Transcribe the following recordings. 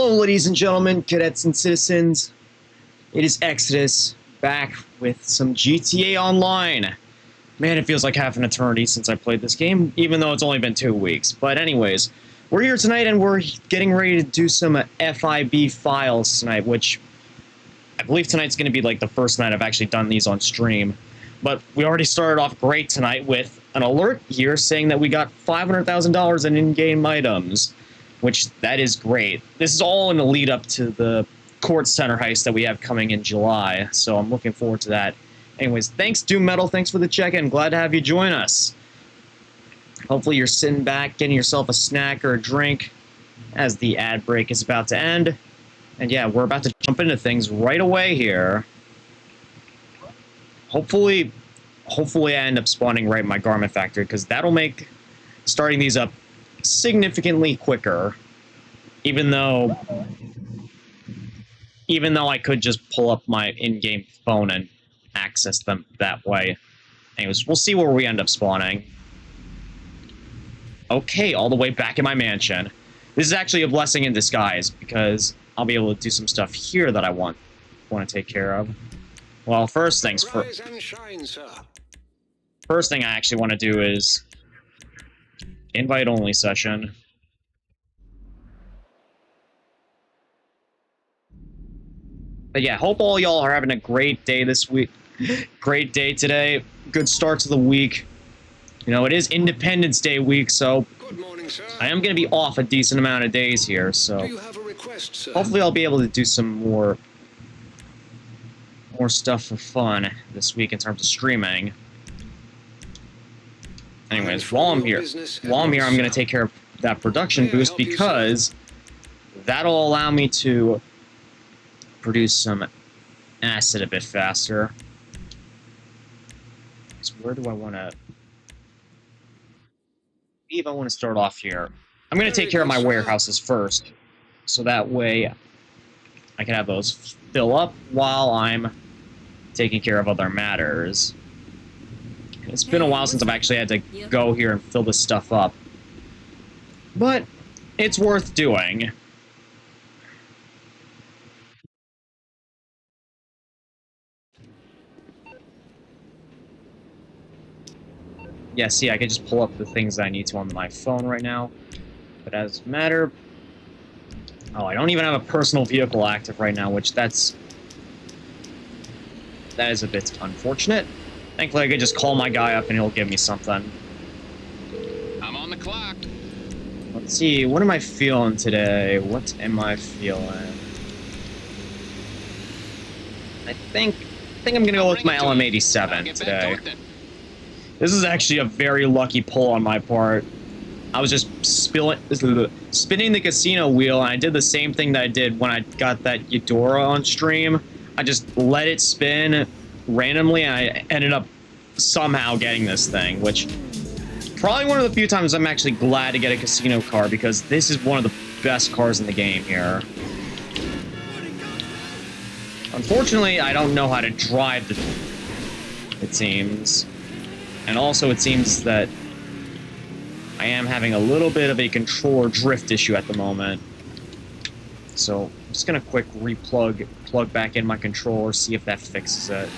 Hello, ladies and gentlemen, cadets and citizens. It is Exodus, back with some GTA Online. Man, it feels like half an eternity since I played this game, even though it's only been 2 weeks. But anyways, we're here tonight and we're getting ready to do some FIB files tonight, which I believe tonight's going to be like the first night I've actually done these on stream. But we already started off great tonight with an alert here saying that we got $500,000 in in-game items, which that is great. This is all in the lead up to the Court Center heist that we have coming in July, so I'm looking forward to that. Anyways, thanks Doom Metal, thanks for the check-in, glad to have you join us. Hopefully you're sitting back, getting yourself a snack or a drink as the ad break is about to end. And yeah, we're about to jump into things right away here. Hopefully I end up spawning right in my garment factory, because that'll make starting these up significantly quicker. Even though I could just pull up my in-game phone and access them that way. Anyways, we'll see where we end up spawning. Okay, all the way back in my mansion. This is actually a blessing in disguise, because I'll be able to do some stuff here that I want to take care of. Well, first thing I actually want to do is invite-only session. But yeah, hope all y'all are having a great day this week. Great day today. Good start to the week. You know, it is Independence Day week, so Good morning, sir. I am going to be off a decent amount of days here, so Do you have a request, sir? hopefully I'll be able to do some more stuff for fun this week in terms of streaming. Anyways, while I'm here, I'm going to take care of that production boost, because that'll allow me to produce some acid a bit faster. So where do I want to... Maybe I want to start off here. I'm going to take care of my warehouses first, so that way I can have those fill up while I'm taking care of other matters. It's been a while since I've actually had to go here and fill this stuff up, but it's worth doing. Yeah, see, I can just pull up the things I need to on my phone right now. But as a matter... Oh, I don't even have a personal vehicle active right now, which that is a bit unfortunate. Thankfully, I could just call my guy up and he'll give me something. I'm on the clock. Let's see, what am I feeling today? What am I feeling? I think I'm gonna go with my LM87 today. This is actually a very lucky pull on my part. I was just spinning the casino wheel, and I did the same thing that I did when I got that Eudora on stream. I just let it spin randomly, and I ended up somehow getting this thing, which probably one of the few times I'm actually glad to get a casino car, because this is one of the best cars in the game here. Unfortunately, I don't know how to drive it seems. And also, it seems that I am having a little bit of a controller drift issue at the moment. So, I'm just gonna quick plug back in my controller, see if that fixes it.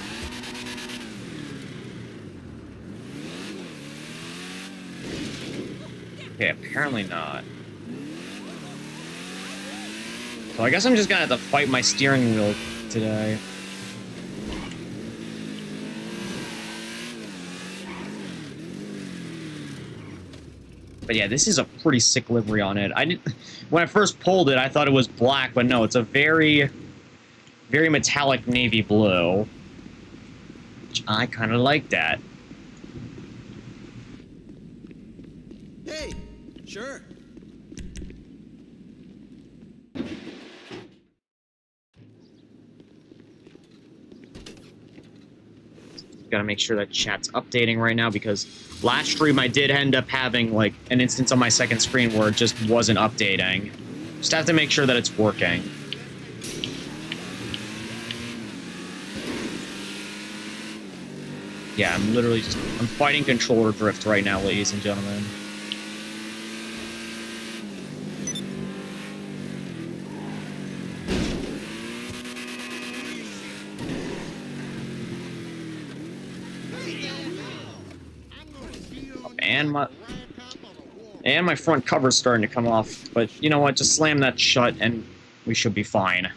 Okay, apparently not. So I guess I'm just gonna have to fight my steering wheel today. But yeah, this is a pretty sick livery on it. When I first pulled it, I thought it was black, but no, it's a very, very metallic navy blue. Which I kind of like that. Hey, sure. Gotta make sure that chat's updating right now, because last stream I did end up having like an instance on my second screen where it just wasn't updating. Just have to make sure that it's working. Yeah, I'm fighting controller drift right now, ladies and gentlemen. and my front cover's starting to come off. But you know what? Just slam that shut and we should be fine.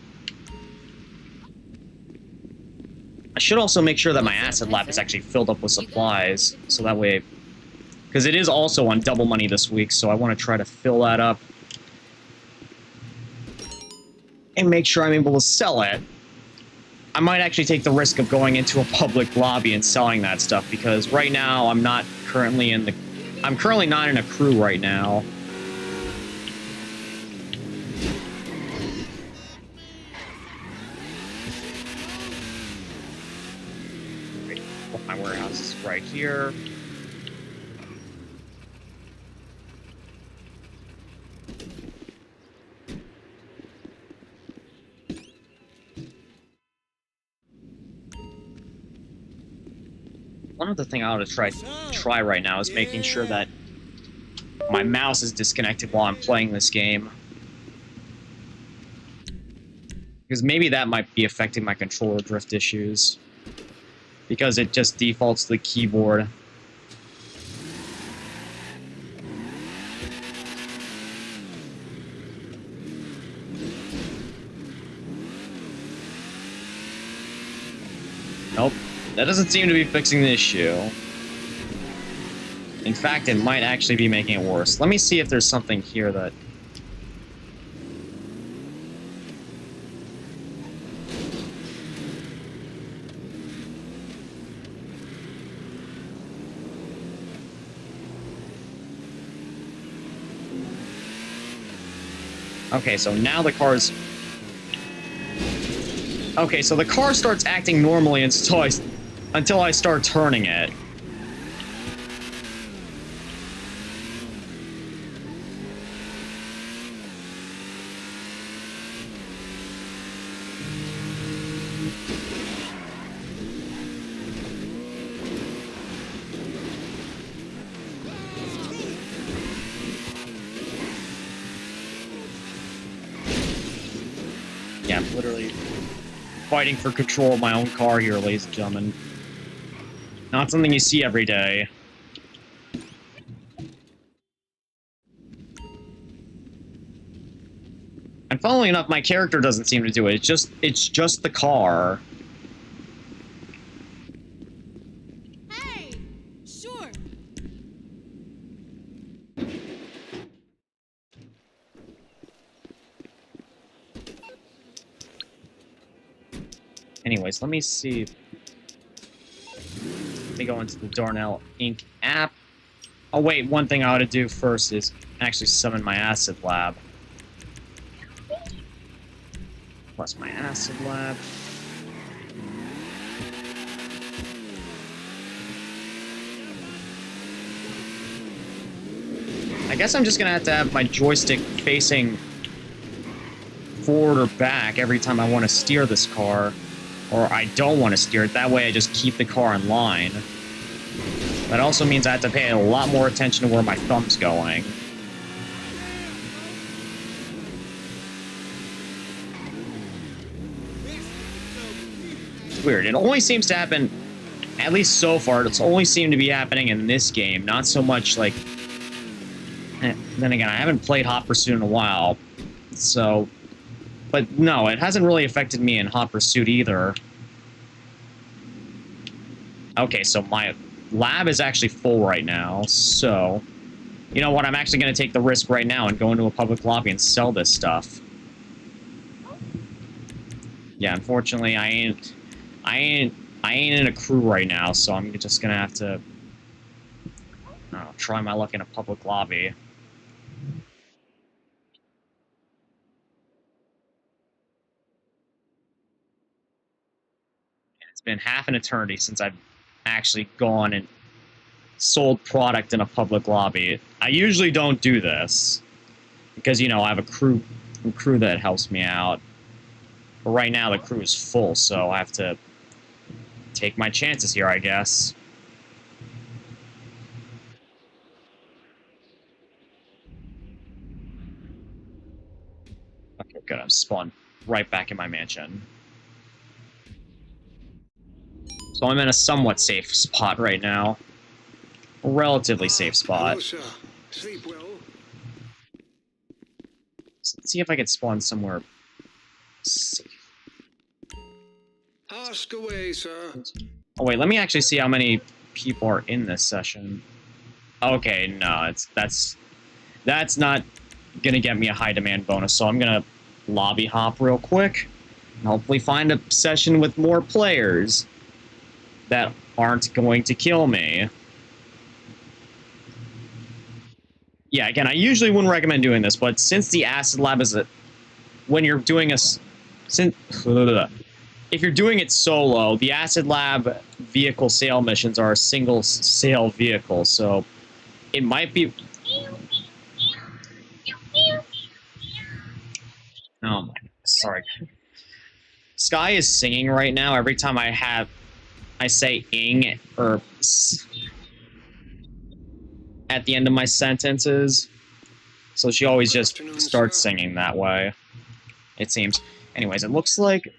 I should also make sure that my acid lab is actually filled up with supplies, so that way... Because it is also on double money this week, so I want to try to fill that up. And make sure I'm able to sell it. I might actually take the risk of going into a public lobby and selling that stuff, because right now I'm not currently in the... I'm currently not in a crew right now. My warehouse is right here. One other thing I ought to try right now is making sure that my mouse is disconnected while I'm playing this game. Because maybe that might be affecting my controller drift issues. Because it just defaults to the keyboard. Nope. That doesn't seem to be fixing the issue. In fact, it might actually be making it worse. Let me see if there's something here that... Okay, so now the car's... Okay, so the car starts acting normally until I start turning it. Yeah, I'm literally fighting for control of my own car here, ladies and gentlemen. Not something you see every day. And funnily enough, my character doesn't seem to do it. It's just the car. Hey, sure. Anyways, let me see. Let me go into the Darnell Inc. app. Oh wait, one thing I ought to do first is actually summon my acid lab. Plus my acid lab. I guess I'm just gonna have to have my joystick facing forward or back every time I want to steer this car. Or I don't want to steer it. That way I just keep the car in line. That also means I have to pay a lot more attention to where my thumb's going. It's weird. It only seems to happen, at least so far, it's only seemed to be happening in this game. Not so much like... Then again, I haven't played Hot Pursuit in a while. So... But no, it hasn't really affected me in Hot Pursuit either. Okay, so my lab is actually full right now, so... You know what, I'm actually going to take the risk right now and go into a public lobby and sell this stuff. Yeah, unfortunately, I ain't in a crew right now, so I'm just going to have to... try my luck in a public lobby. It's been half an eternity since I've actually gone and sold product in a public lobby. I usually don't do this because, you know, I have a crew that helps me out. But right now the crew is full, so I have to take my chances here, I guess. Okay, good. I'm spawned right back in my mansion. So I'm in a somewhat safe spot right now. relatively safe spot. Hello, sir. Sleep well. Let's see if I can spawn somewhere safe. Ask away, sir. Oh wait, let me actually see how many people are in this session. Okay, no, that's not gonna get me a high demand bonus, so I'm gonna lobby hop real quick and hopefully find a session with more players that aren't going to kill me. Yeah, again, I usually wouldn't recommend doing this, but since the acid lab is when you're doing if you're doing it solo, the acid lab vehicle sale missions are a single sale vehicle, so it might be. Oh my, sorry. Sky is singing right now every time I say ing or at the end of my sentences. So she always just starts singing that way, it seems. Anyways, it looks like...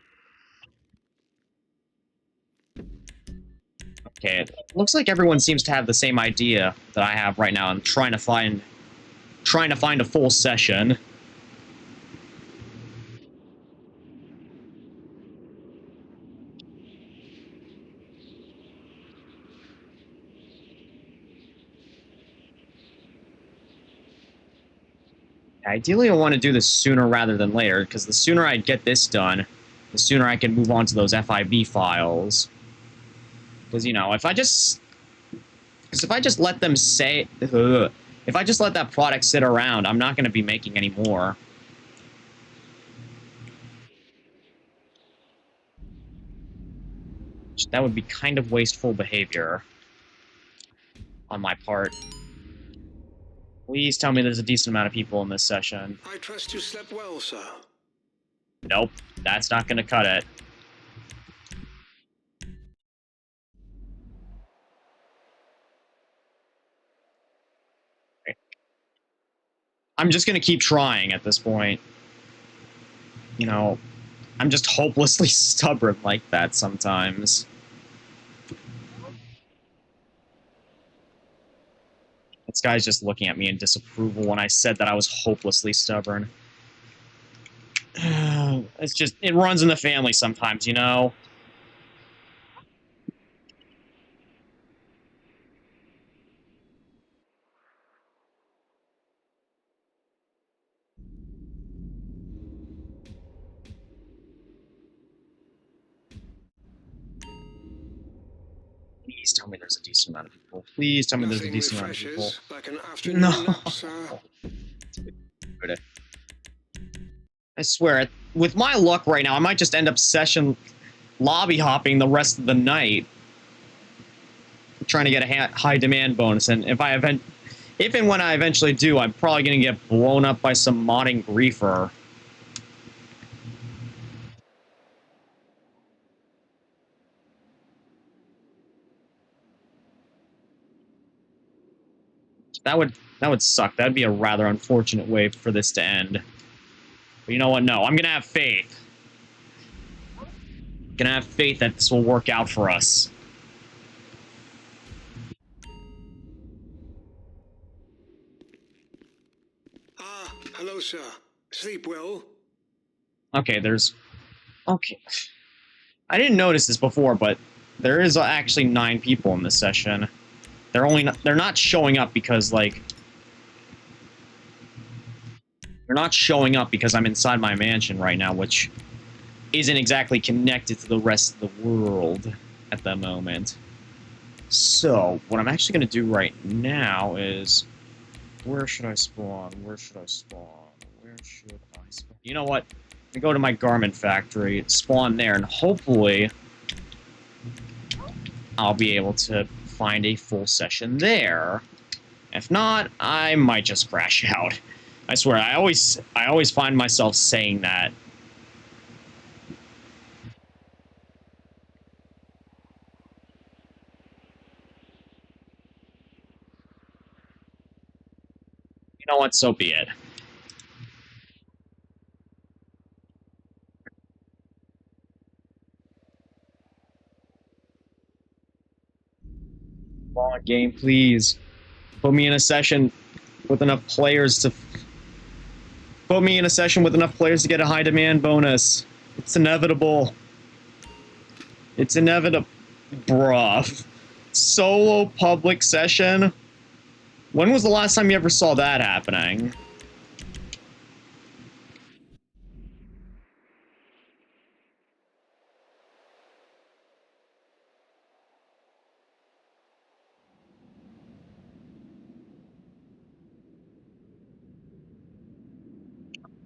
Okay, it looks like everyone seems to have the same idea that I have right now. I'm trying to find a full session. Ideally, I want to do this sooner rather than later, because the sooner I get this done, the sooner I can move on to those FIB files. Because, you know, if I just let them say... if I just let that product sit around, I'm not going to be making any more. That would be kind of wasteful behavior on my part. Please tell me there's a decent amount of people in this session. I trust you slept well, sir. Nope, that's not going to cut it. Okay. I'm just going to keep trying at this point. You know, I'm just hopelessly stubborn like that sometimes. This guy's just looking at me in disapproval when I said that I was hopelessly stubborn. It's just, it runs in the family sometimes, you know? Please tell me there's a decent amount of people. Please tell me there's a Nothing decent amount of people. refreshes like an afternoon No. nap, sir. I swear, with my luck right now, I might just end up session lobby hopping the rest of the night, trying to get a high demand bonus. And if and when I eventually do, I'm probably going to get blown up by some modding griefer. That would suck. That'd be a rather unfortunate way for this to end. But you know what? No, I'm gonna have faith. Gonna have faith that this will work out for us. Ah, hello, sir. Sleep well. Okay, okay. I didn't notice this before, but there is actually 9 people in this session. They're not showing up because, like... They're not showing up because I'm inside my mansion right now, which isn't exactly connected to the rest of the world at the moment. So, what I'm actually going to do right now is... Where should I spawn? Where should I spawn? Where should I spawn? You know what? Let me go to my garment factory, spawn there, and hopefully I'll be able to find a full session there. If not, I might just crash out. I swear, I always find myself saying that. You know what? So be it. Come on, game, please. Put me in a session with enough players to... Put me in a session with enough players to get a high demand bonus. It's inevitable. It's inevitable. Bruh. Solo public session? When was the last time you ever saw that happening?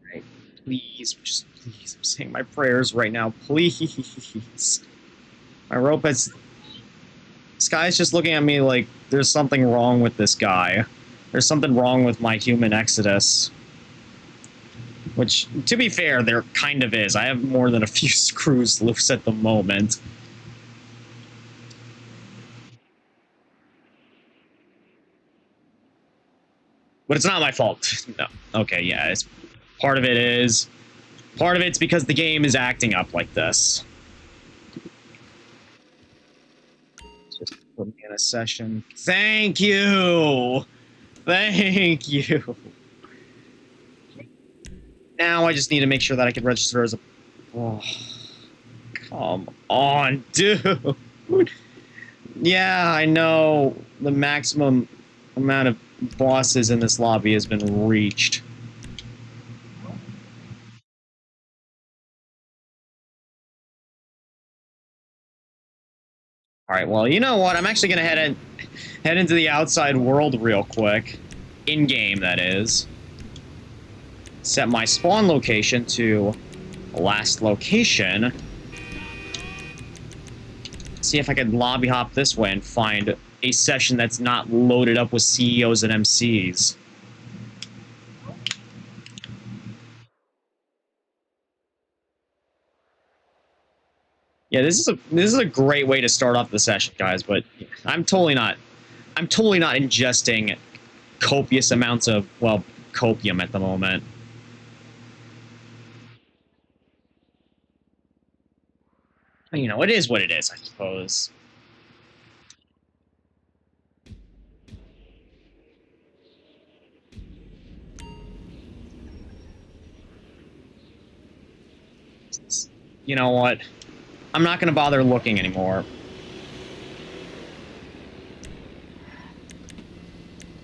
Alright, please, just please, I'm saying my prayers right now, please. My rope has... This guy's just looking at me like there's something wrong with this guy. There's something wrong with my human exodus. Which, to be fair, there kind of is. I have more than a few screws loose at the moment. But it's not my fault. No. Okay, yeah, it's... Part of it is... Part of it's because the game is acting up like this. Just put me in a session. Thank you! Thank you! Now I just need to make sure that I can register as a... Oh, come on, dude! Yeah, I know the maximum amount of bosses in this lobby has been reached. Alright, well, you know what? I'm actually gonna head into the outside world real quick. In-game, that is. Set my spawn location to last location. See if I can lobby hop this way and find a session that's not loaded up with CEOs and MCs. Yeah, this is a great way to start off the session, guys, but I'm totally not ingesting copious amounts of, well, copium at the moment. You know, it is what it is, I suppose. You know what? I'm not going to bother looking anymore.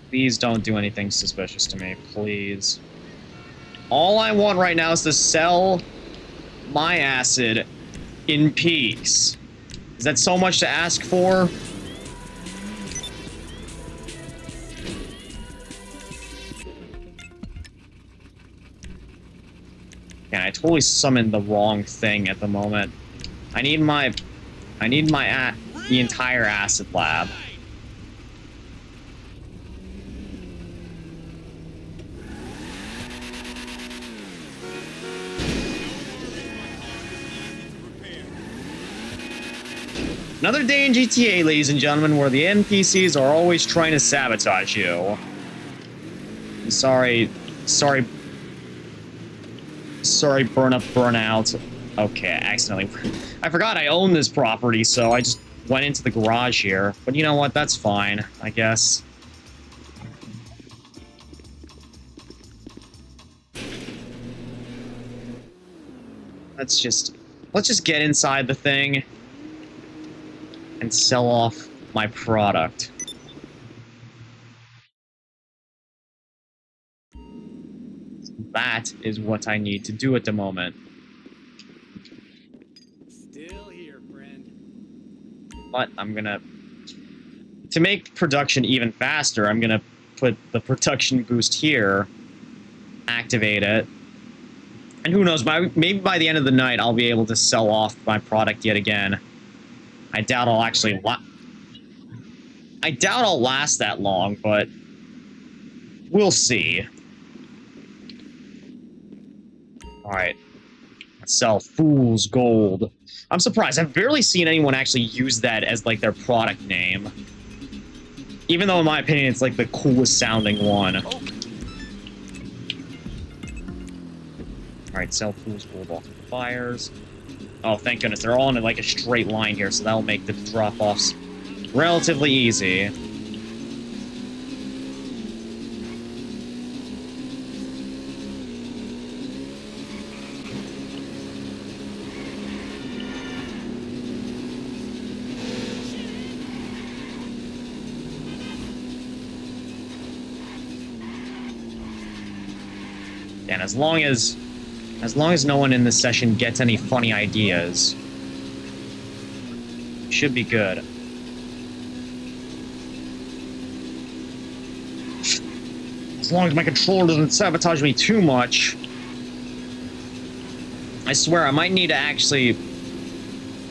Please don't do anything suspicious to me, please. All I want right now is to sell my acid in peace. Is that so much to ask for? Yeah, I totally summoned the wrong thing at the moment. I need the entire acid lab. Another day in GTA, ladies and gentlemen, where the NPCs are always trying to sabotage you. Sorry, burn up, burn out. Okay, accidentally. I forgot I own this property, so I just went into the garage here. But you know what? That's fine, I guess. Let's just get inside the thing and sell off my product. That is what I need to do at the moment. Still here, friend. But I'm gonna... To make production even faster, I'm gonna put the production boost here, activate it, and who knows, maybe by the end of the night I'll be able to sell off my product yet again. I doubt I'll actually I doubt I'll last that long, but we'll see. Alright. Let's sell Fool's Gold. I'm surprised. I've barely seen anyone actually use that as, like, their product name. Even though, in my opinion, it's, like, the coolest sounding one. Alright, sell Fool's Gold off the fires. Oh, thank goodness. They're all in, like, a straight line here, so that'll make the drop-offs relatively easy. And as long as no one in this session gets any funny ideas, should be good. As long as my controller doesn't sabotage me too much. I swear, I might need to actually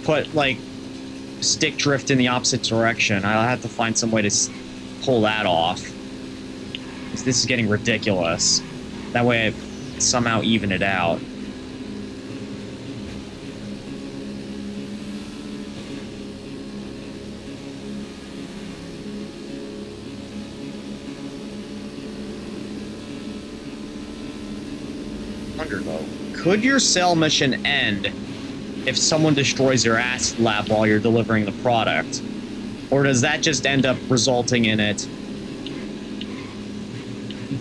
put, like, stick drift in the opposite direction. I'll have to find some way to pull that off. This is getting ridiculous. That way I somehow even it out. Wonder though, could your cell mission end if someone destroys your acid lab while you're delivering the product? Or does that just end up resulting in it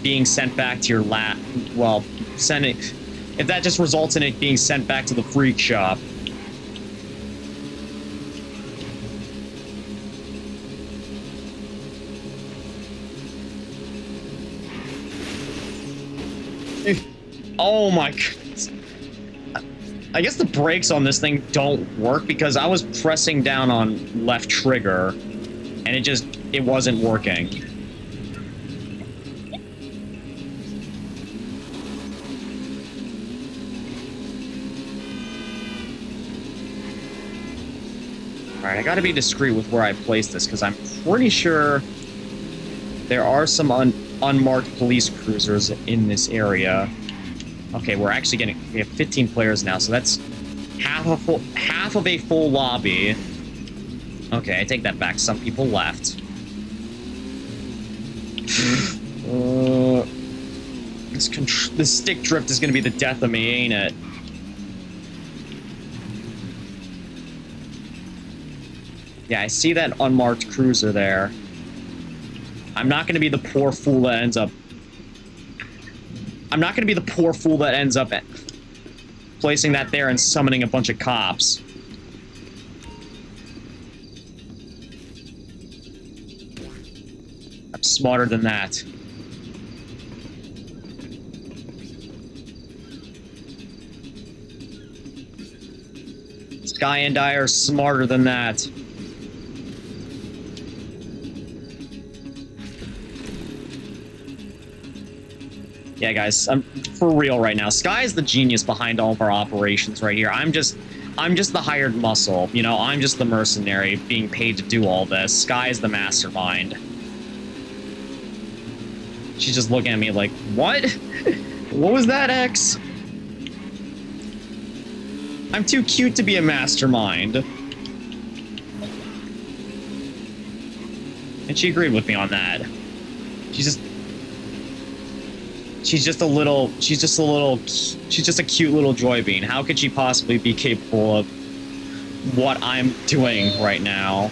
being sent back to your lab? Well, if that just results in it being sent back to the freak shop. Oh my goodness. I guess the brakes on this thing don't work because I was pressing down on left trigger and it wasn't working. Alright, I gotta be discreet with where I place this, because I'm pretty sure there are some unmarked police cruisers in this area. Okay, we have 15 players now, so that's half of a full lobby. Okay, I take that back. Some people left. This stick drift is gonna be the death of me, ain't it? Yeah, I see that unmarked cruiser there. I'm not going to be the poor fool that ends up... I'm not going to be the poor fool that ends up placing that there and summoning a bunch of cops. I'm smarter than that. Sky and I are smarter than that. Yeah, guys, I'm for real right now. Sky is the genius behind all of our operations right here. I'm just the hired muscle. You know, I'm just the mercenary being paid to do all this. Sky is the mastermind. She's just looking at me like, what? What was that, X? I'm too cute to be a mastermind. And she agreed with me on that. She's just a cute little joy bean. How could she possibly be capable of what I'm doing right now?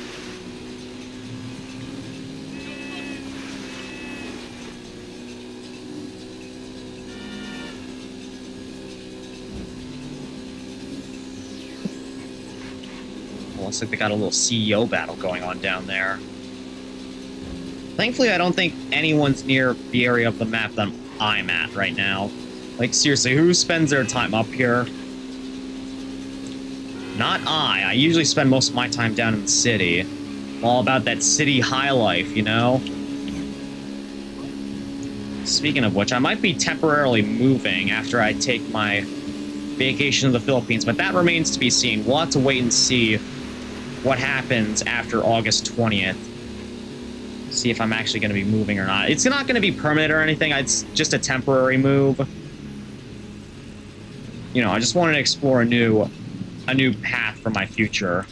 Well, looks like they got a little CEO battle going on down there. Thankfully, I don't think anyone's near the area of the map that I'm at right now. Like, seriously, who spends their time up here? Not I. I usually spend most of my time down in the city. I'm all about that city high life, you know? Speaking of which, I might be temporarily moving after I take my vacation to the Philippines, but that remains to be seen. We'll have to wait and see what happens after August 20th. See if I'm actually going to be moving or not. It's not going to be permanent or anything. It's just a temporary move. You know, I just wanted to explore a new path for my future.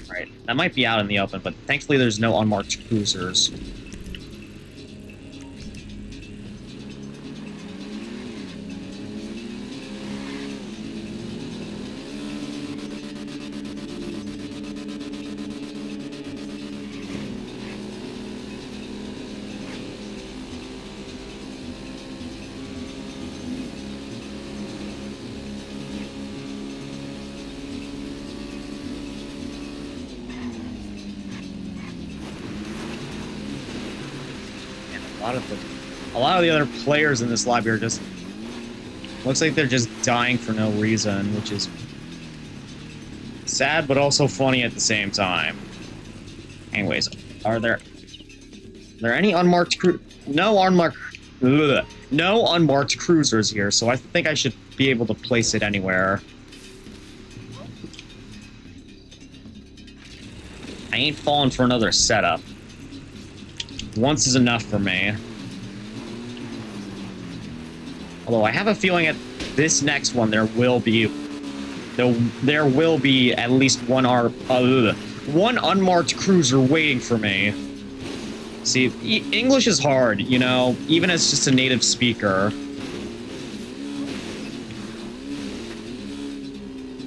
Right, that might be out in the open, but thankfully there's no unmarked cruisers. A lot of the other players in this lobby are just... Looks like they're just dying for no reason, which is sad, but also funny at the same time. Anyways, are there any unmarked no unmarked cruisers here, so I think I should be able to place it anywhere. I ain't falling for another setup. Once is enough for me. Although I have a feeling at this next one there will be at least one unmarked cruiser waiting for me. See, English is hard, you know, even as just a native speaker.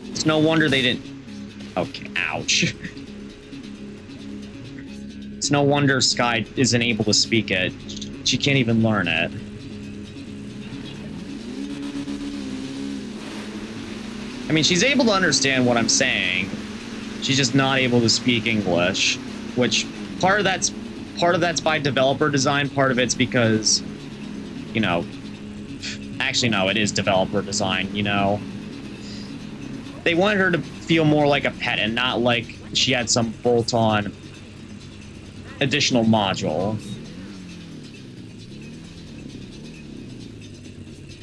It's no wonder they didn't... Okay, ouch. It's no wonder Sky isn't able to speak it. She can't even learn it. I mean, she's able to understand what I'm saying. She's just not able to speak English, which part of that's by developer design, part of it's because, you know, actually no, it is developer design, you know. They wanted her to feel more like a pet and not like she had some bolt-on additional module.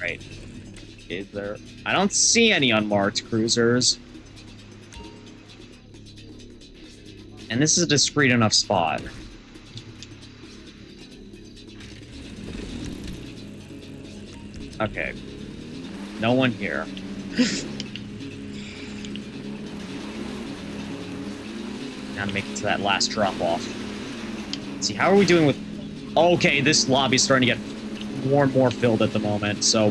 Right. Is there... I don't see any unmarked cruisers. And this is a discreet enough spot. Okay. No one here. Now to make it to that last drop-off. See, how are we doing with... Okay, this lobby's starting to get more and more filled at the moment, so...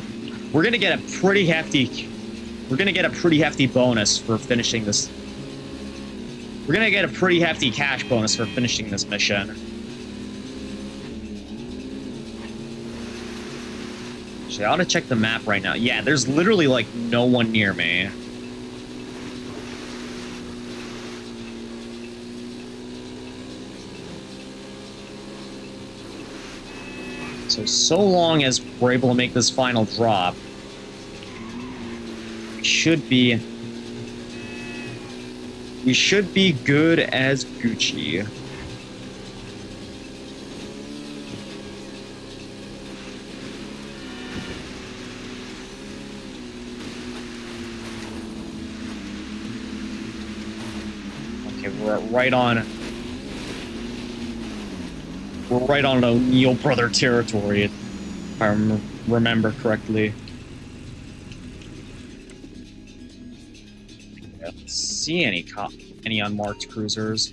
We're gonna get a pretty hefty bonus for finishing this. We're gonna get a pretty hefty cash bonus for finishing this mission. Actually, I ought to check the map right now. Yeah, there's literally like no one near me. So long as we're able to make this final drop, we should be good as Gucci. Okay, we're right on O'Neill brother territory, if I remember correctly. I don't see any unmarked cruisers,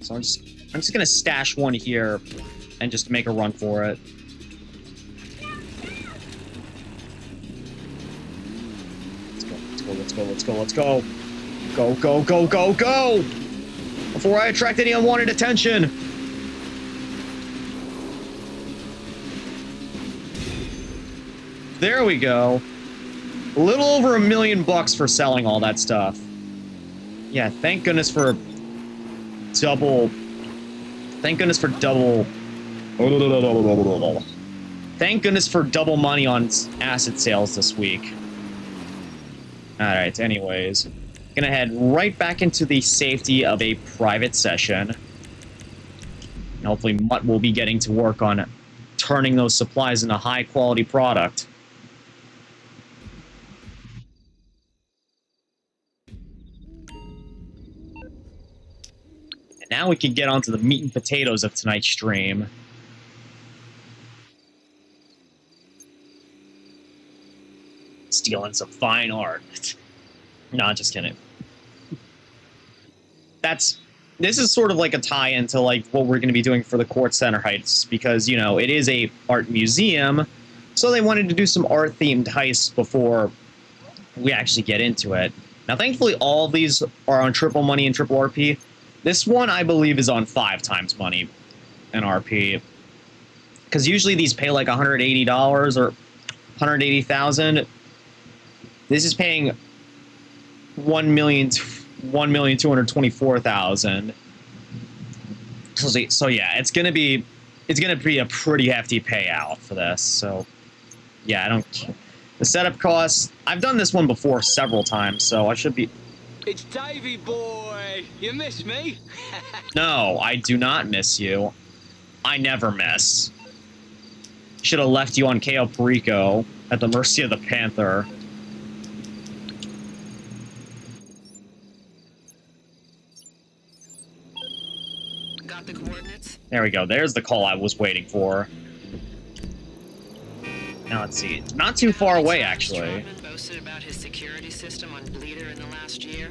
so I'm just gonna stash one here and just make a run for it. Let's go. Go! Before I attract any unwanted attention. There we go. A little over $1 million for selling all that stuff. Yeah, thank goodness for double. Thank goodness for double money on asset sales this week. Alright, anyways. Gonna head right back into the safety of a private session. And hopefully Mutt will be getting to work on turning those supplies into high-quality product. Now we can get onto the meat and potatoes of tonight's stream. Stealing some fine art. No, just kidding. This is sort of like a tie-in to like what we're going to be doing for the Court Center Heights, because, you know, it is a art museum, so they wanted to do some art-themed heists before we actually get into it. Now, thankfully, all of these are on triple money and triple RP. This one, I believe, is on 5 times money and RP. Because usually these pay like $180 or $180,000. This is paying $1,224,000. So yeah, it's gonna be it's gonna be a pretty hefty payout for this. So yeah, I don't. The setup costs. I've done this one before several times, so I should be. It's Davy boy. You miss me? No, I do not miss you. I never miss. Should have left you on Cayo Perico at the mercy of the Panther. Got the coordinates? There we go. There's the call I was waiting for. Now let's see. Not too far away, actually. Boasted about his security system on Bleeder in the last year.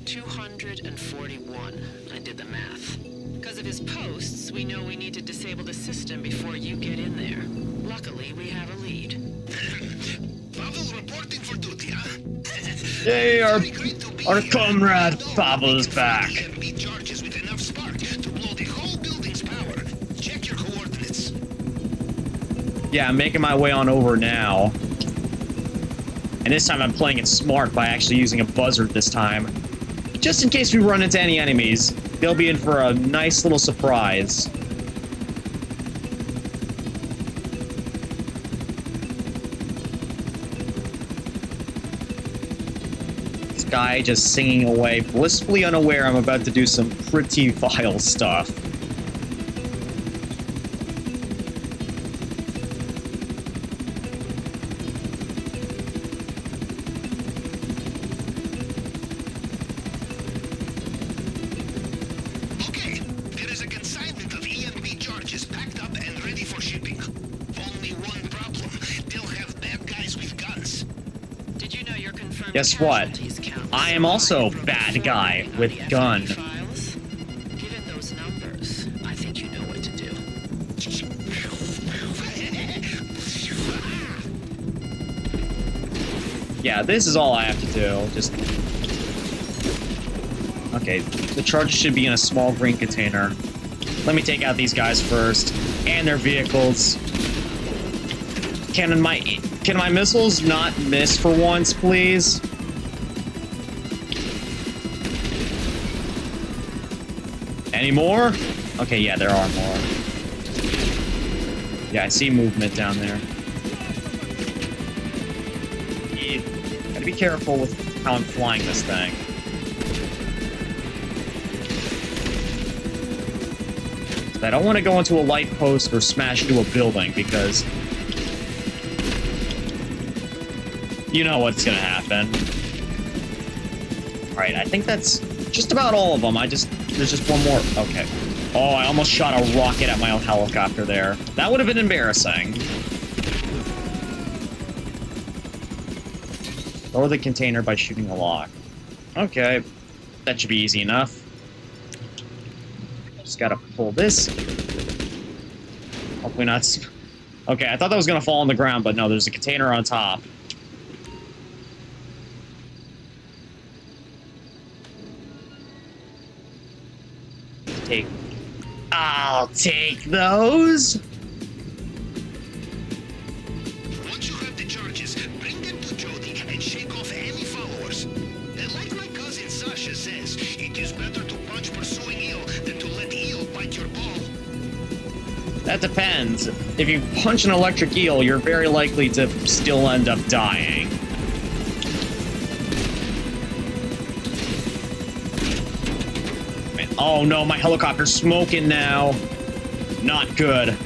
241. I did the math. Because of his posts, we know we need to disable the system before you get in there. Luckily, we have a lead. Pavel reporting for duty, huh? Hey, our comrade Pavel's back. EMP charges with enough spark to blow the whole building's power. Check your coordinates. Yeah, I'm making my way on over now. And this time I'm playing it smart by actually using a buzzard this time. Just in case we run into any enemies, they'll be in for a nice little surprise. This guy just singing away, blissfully unaware I'm about to do some pretty vile stuff. Okay, there is a consignment of EMP charges packed up and ready for shipping. Only one problem. They'll have bad guys with guns. Did you know you're confirmed? Guess what? casualties count I am also from bad before guy reading with on the gun. FTP files? Given those numbers, I think you know what to do. Yeah, this is all I have to do. Just... Okay, the charges should be in a small green container. Let me take out these guys first. And their vehicles. Can my missiles not miss for once, please? Any more? Okay, yeah, there are more. Yeah, I see movement down there. Yeah, gotta be careful with how I'm flying this thing. I don't want to go into a light post or smash into a building because you know what's gonna happen. Alright, I think that's just about all of them. There's just one more. Okay. Oh, I almost shot a rocket at my own helicopter there. That would have been embarrassing. Lower the container by shooting a lock. Okay. That should be easy enough. Just gotta pull this. Hopefully not. Okay, I thought that was gonna fall on the ground, but no, there's a container on top. I'll take those. Once you have the charges, bring them to Jody and shake off any followers. And like my cousin Sasha says, it is better to punch pursuing eel than to let eel bite your ball. That depends. If you punch an electric eel, you're very likely to still end up dying. Man, oh no, my helicopter's smoking now. Not good.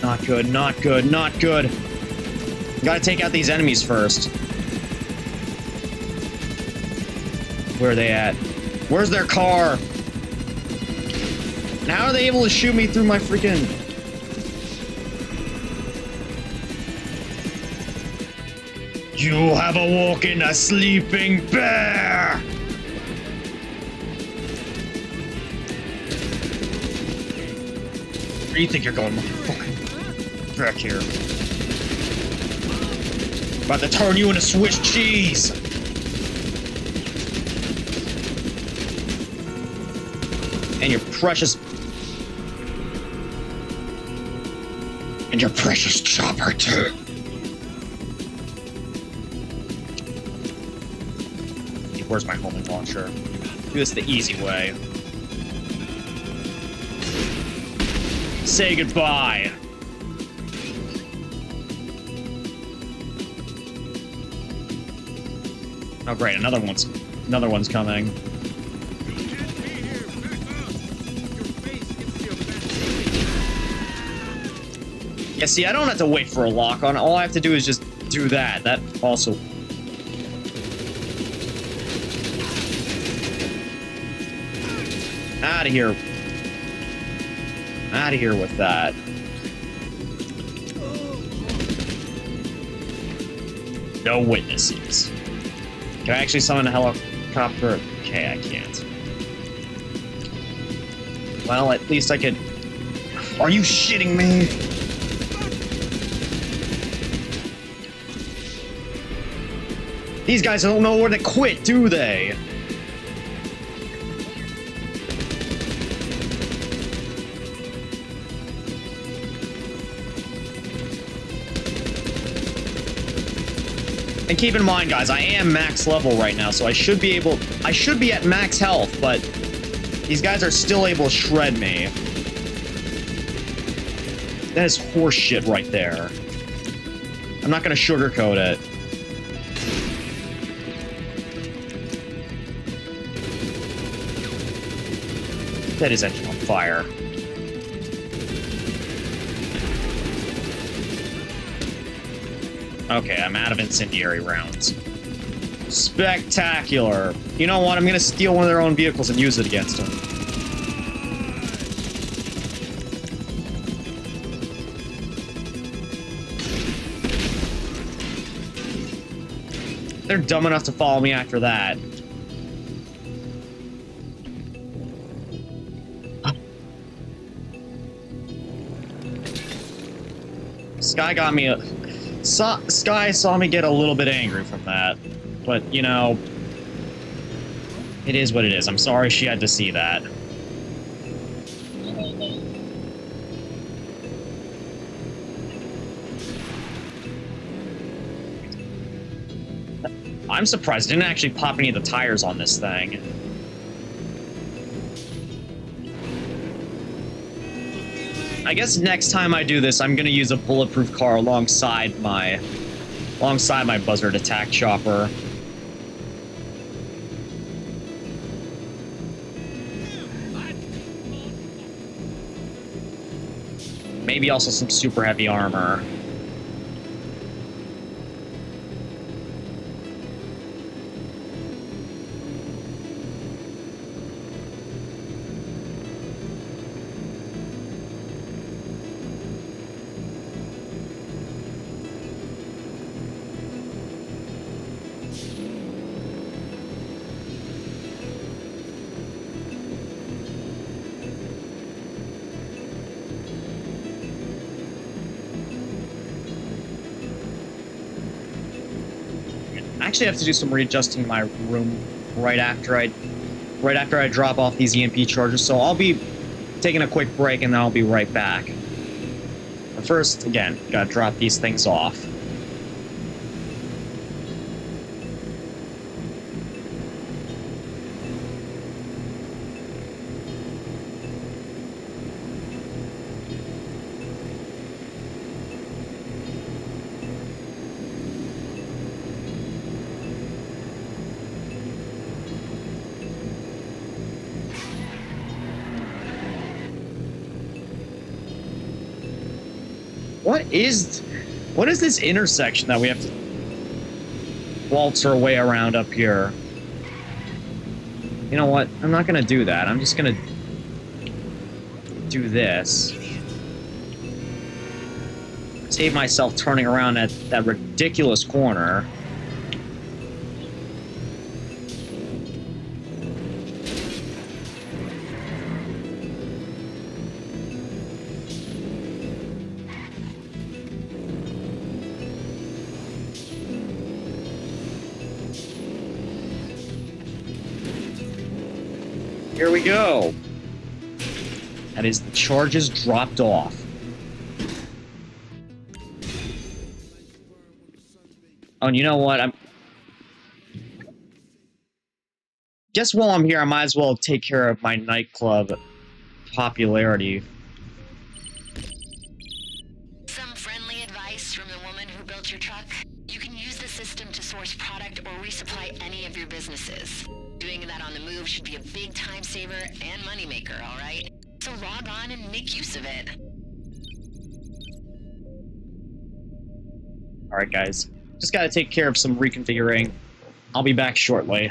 Not good, not good, not good. Gotta take out these enemies first. Where are they at? Where's their car? And how are they able to shoot me through my freaking... You have awoken a sleeping bear! Where do you think you're going, motherfucker? Back here. About to turn you into Swiss cheese! And your precious... And your precious chopper, too. Where's my homing launcher? Do this the easy way. say goodbye. Oh great, another one's coming. Yeah, see, I don't have to wait for a lock on. All I have to do is just do that. That also. Out of here. Out of here with that. No witnesses. Can I actually summon a helicopter? Okay, I can't. Well, at least I could... Are you shitting me? These guys don't know where to quit, do they? And keep in mind, guys, I am max level right now, so I should be at max health, but these guys are still able to shred me. That is horse shit right there. I'm not gonna sugarcoat it. That is engine on fire. Okay, I'm out of incendiary rounds. Spectacular. You know what? I'm gonna steal one of their own vehicles and use it against them. They're dumb enough to follow me after that. Sky got me Sky saw me get a little bit angry from that. But, you know, it is what it is. I'm sorry she had to see that. I'm surprised I didn't actually pop any of the tires on this thing. I guess next time I do this, I'm gonna use a bulletproof car alongside my buzzard attack chopper. Maybe also some super heavy armor. I actually have to do some readjusting my room right after I drop off these EMP charges, so I'll be taking a quick break and then I'll be right back. But first, again, gotta drop these things off. What is this intersection that we have to waltz our way around up here? You know what? I'm not gonna do that. I'm just gonna do this. Save myself turning around at that ridiculous corner. Here we go. That is, the charges dropped off. Oh, and you know what? Guess while I'm here, I might as well take care of my nightclub popularity. Guess while I'm here, I might as well take care of my nightclub popularity. Guess while I'm here, I might as well take care of my nightclub popularity. Guess while I'm here, I might as well take care of my nightclub popularity. Guess while I'm here, I might as well take care of my nightclub popularity. Guess while I'm here, I might as well take care of my nightclub popularity. advice from the woman who built your truck? You can use the system to source product or resupply any of your businesses. Doing that on the move should be a big time saver and moneymaker, all right? So log on and make use of it. Alright, guys. Just gotta take care of some reconfiguring. I'll be back shortly.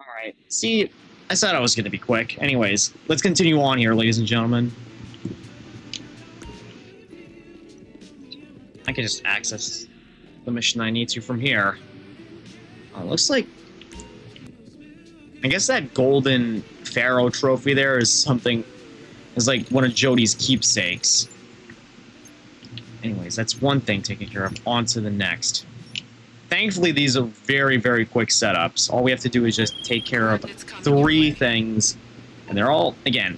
Alright, see, I said I was going to be quick. Anyways, let's continue on here, ladies and gentlemen. I can just access the mission I need to from here. Looks like... I guess that golden Pharaoh trophy there is something... is like one of Jody's keepsakes. Anyways, that's one thing taken care of. On to the next. Thankfully, these are very, very quick setups. All we have to do is just take care of 3 things. And they're all, again,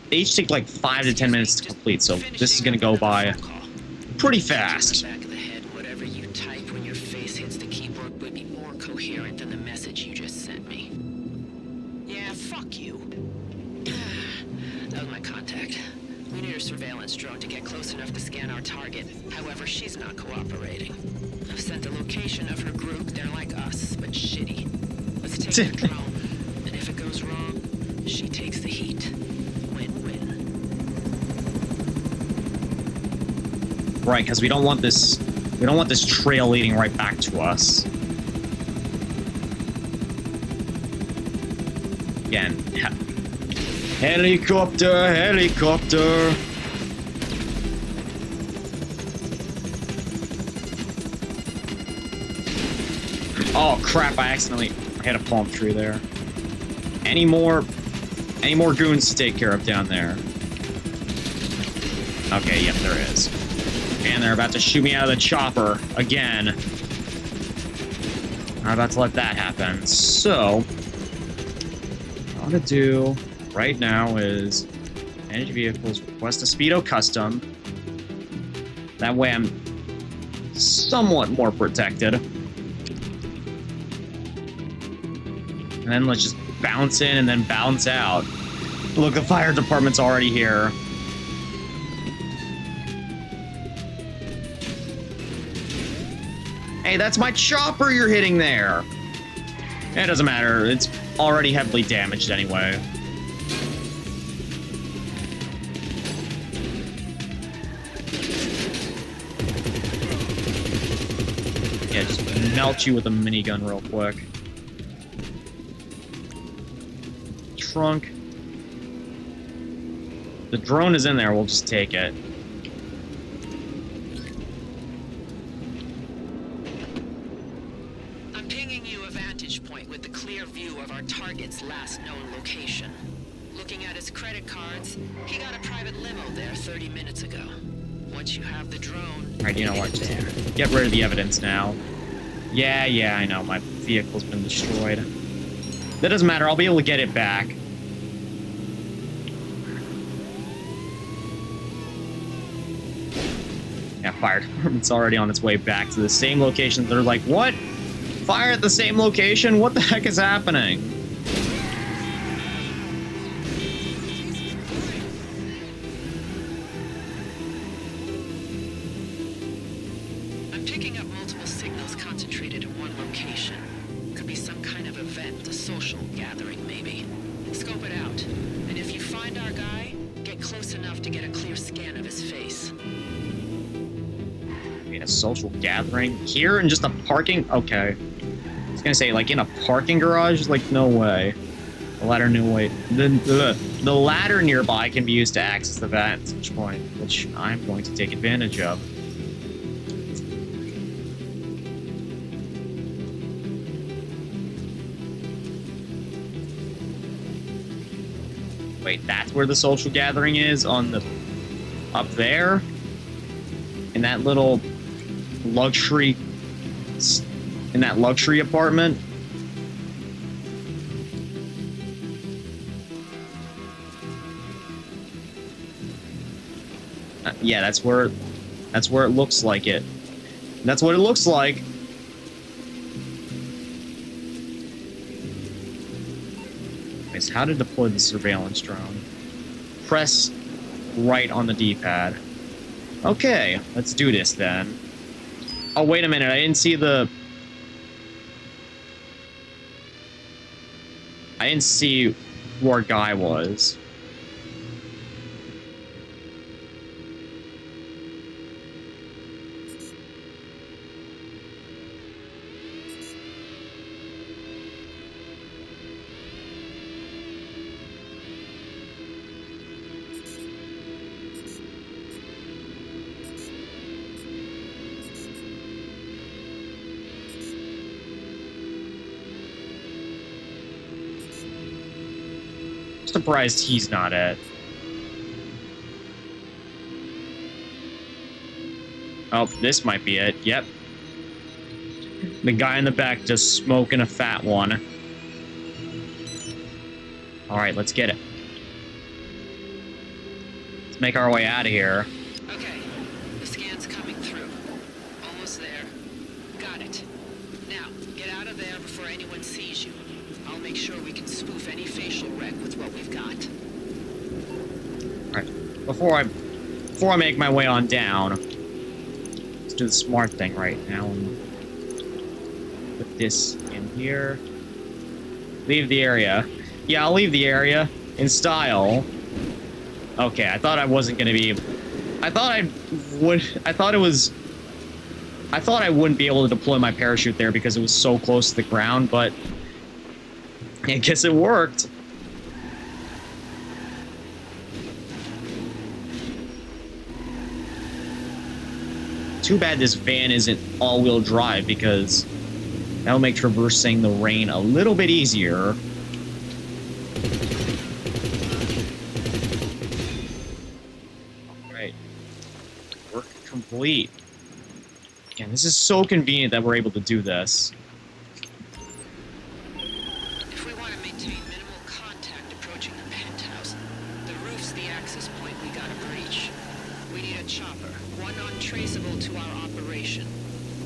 they each take like 5 to 10 minutes to complete, so this is going to go by pretty fast. Back of the head, whatever you type when your face hits the keyboard would be more coherent than the message you just sent me. Yeah, fuck you. That was my contact. We need a surveillance drone to get close enough to scan our target. However, she's not cooperating. I've sent the location of her group. They're like us, but shitty. Let's take the drone. And if it goes wrong, she takes the heat. Win-win. Right, because we don't want this trail leading right back to us. Again, helicopter, helicopter. Oh crap, I accidentally hit a palm tree there. Any more goons to take care of down there? Okay, yep, there is. And they're about to shoot me out of the chopper again. I'm about to let that happen. So, what I want to do right now is manage vehicles, request a Speedo custom. That way I'm somewhat more protected. And then let's just bounce in and then bounce out. Look, the fire department's already here. Hey, that's my chopper you're hitting there. It doesn't matter. It's already heavily damaged anyway. Yeah, just melt you with a minigun real quick. Trunk. The drone is in there, we'll just take it. I'm pinging you a vantage point with the clear view of our target's last known location. Looking at his credit cards, he got a private limo there 30 minutes ago. Once you have the drone... Alright, you know what? Just get rid of the evidence now. Yeah, I know. My vehicle's been destroyed. That doesn't matter. I'll be able to get it back. Yeah, fire department's already on its way back to the same location. They're like, what? Fire at the same location? What the heck is happening? I'm picking up multiple signals concentrated concentrated in one location. Could be some kind of event, a social gathering maybe. Scope it out. And if you find our guy, get close enough to get a clear scan of his face. In a social gathering? Here in just a parking? Okay. I was gonna say, like, in a parking garage? Like, no way. The ladder the ladder nearby can be used to access the vantage point, which I'm going to take advantage of. Wait, that's where the social gathering is? On the... up there? In that little luxury... in that luxury apartment? Yeah, that's where it looks like it. That's what it looks like. Is how to deploy the surveillance drone. Press right on the D-pad. Okay, let's do this then. Oh, wait a minute, I didn't see the... I didn't see where our guy was. Surprised he's not at. Oh, this might be it. Yep. The guy in the back just smoking a fat one. Alright, let's get it. Let's make our way out of here. Okay, the scan's coming through. Almost there. Got it. Now, get out of there before anyone sees you. I'll make sure we can spoof any facial rec with what we've got. Alright, before I make my way on down, let's do the smart thing right now and put this in here. Leave the area. Yeah, I'll leave the area in style. Okay, I thought I wasn't gonna be... I thought I wouldn't be able to deploy my parachute there because it was so close to the ground, but I guess it worked. Too bad this van isn't all-wheel drive because that'll make traversing the rain a little bit easier. Alright. Work complete. Again, this is so convenient that we're able to do this. If we want to maintain minimal contact approaching the penthouse, the roof's the access point we gotta breach. We need a chopper, one untraceable to our operation.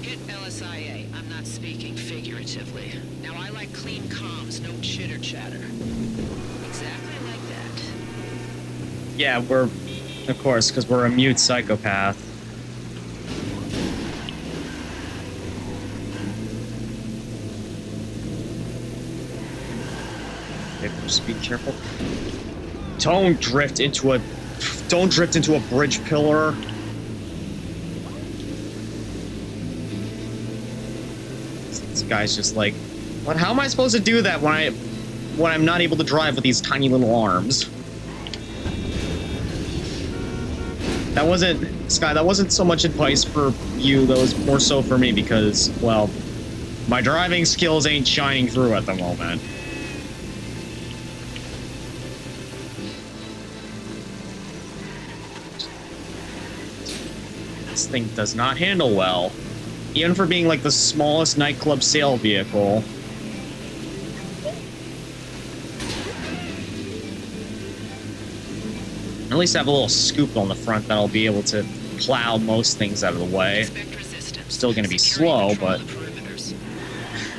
Hit LSIA, I'm not speaking figuratively. Now I like clean comms, no chitter chatter. Exactly like that. Yeah, we're... of course, because we're a mute psychopath. Just be careful. Don't drift into a bridge pillar. This guy's just like, what? How am I supposed to do that when I'm not able to drive with these tiny little arms? That wasn't, Sky, that wasn't so much advice for you, that was more so for me because, well, my driving skills ain't shining through at the moment. This thing does not handle well. Even for being like the smallest nightclub sale vehicle. At least I have a little scoop on the front that'll be able to plow most things out of the way. Still gonna be slow, but...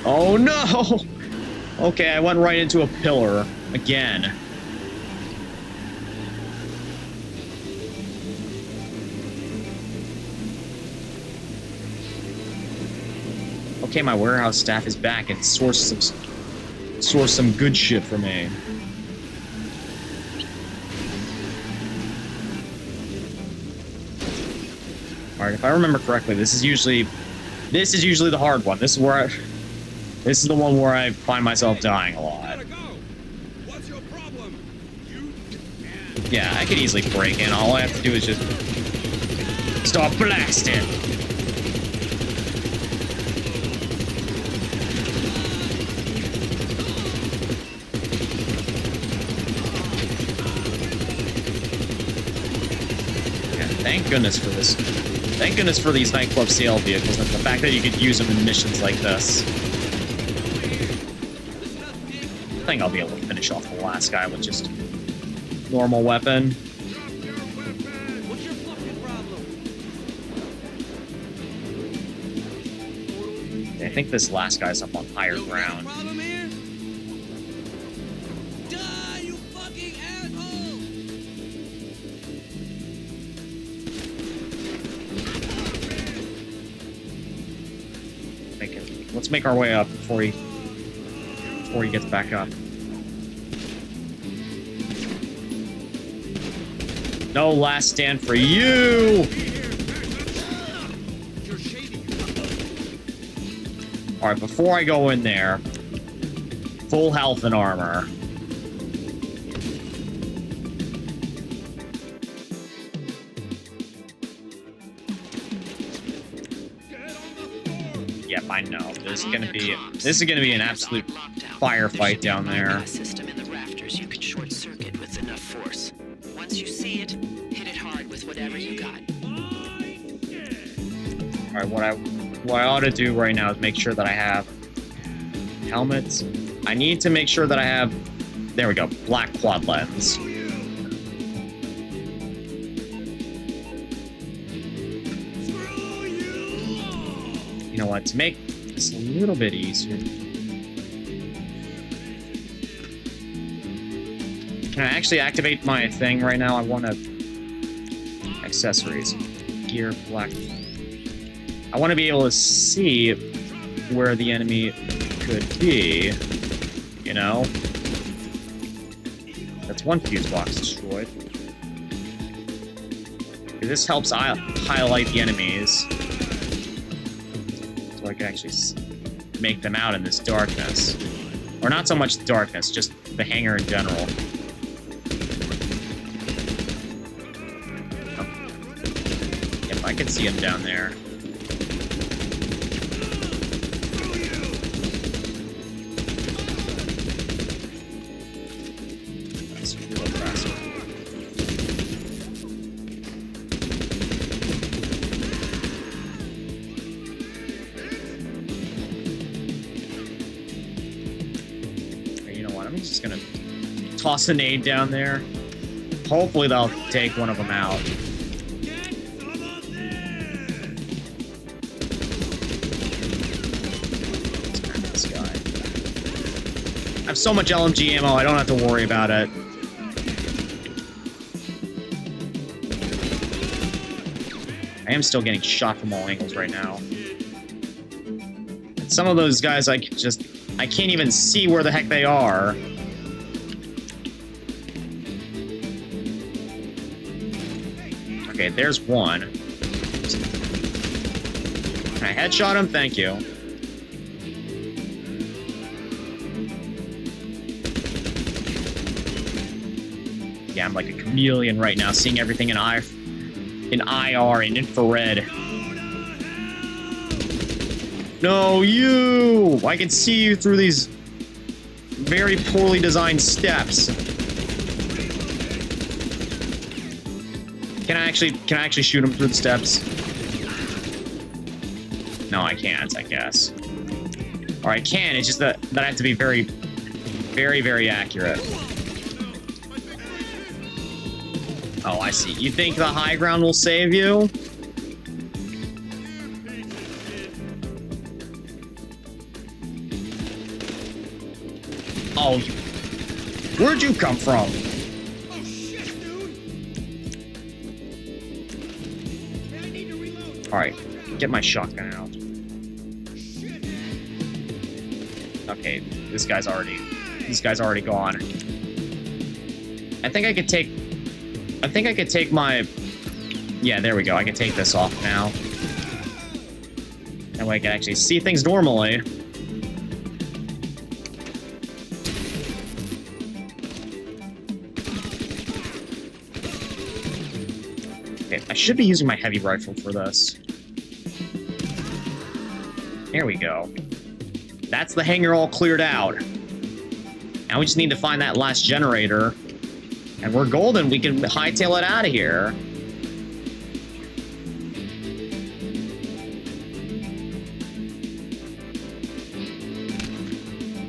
oh no! Okay, I went right into a pillar. Again. Okay, my warehouse staff is back and source some good shit for me. Alright, if I remember correctly, this is usually the hard one. This is the one where I find myself dying a lot. What's your problem? Yeah, I could easily break in. All I have to do is just stop blasting. Yeah, thank goodness for this. Thank goodness for these nightclub sale vehicles and the fact that you could use them in missions like this. I think I'll be able to finish off the last guy with just normal weapon. What's your fucking problem? I think this last guy's up on higher ground. Problem here? Die, you fucking asshole! Let's make our way up before he gets back up. No last stand for you! Alright, before I go in there, full health and armor. Yep, I know. This is gonna be an absolute firefight down there. A system in the rafters you can short circuit with enough force. Once you see it, hit it hard with whatever you got. Alright, what I ought to do right now is make sure that I have helmets. I need to make sure that I have, there we go, black quad lens. You know what, to make this a little bit easier. Can I actually activate my thing right now? I want to... accessories. Gear, black... I want to be able to see where the enemy could be, you know? That's one fuse box destroyed. This helps highlight the enemies. So I can actually make them out in this darkness. Or not so much darkness, just the hangar in general. Oh. Yep, I can see him down there. Toss a nade down there. Hopefully they'll take one of them out. Let's grab this guy. I have so much LMG ammo, I don't have to worry about it. I am still getting shot from all angles right now. And some of those guys I can't even see where the heck they are. Okay, there's one. Can I headshot him? Thank you. Yeah, I'm like a chameleon right now, seeing everything in IR, in infrared. No, you! I can see you through these very poorly designed steps. Can I actually shoot him through the steps? No, I can't, I guess. Or I can, it's just that I have to be very, very, very accurate. Oh, I see. You think the high ground will save you? Oh, where'd you come from? Alright, get my shotgun out. Okay, this guy's already gone. I think I could take my... Yeah, there we go. I can take this off now. That way I can actually see things normally. Okay, I should be using my heavy rifle for this. There we go. That's the hangar all cleared out. Now we just need to find that last generator. And we're golden. We can hightail it out of here.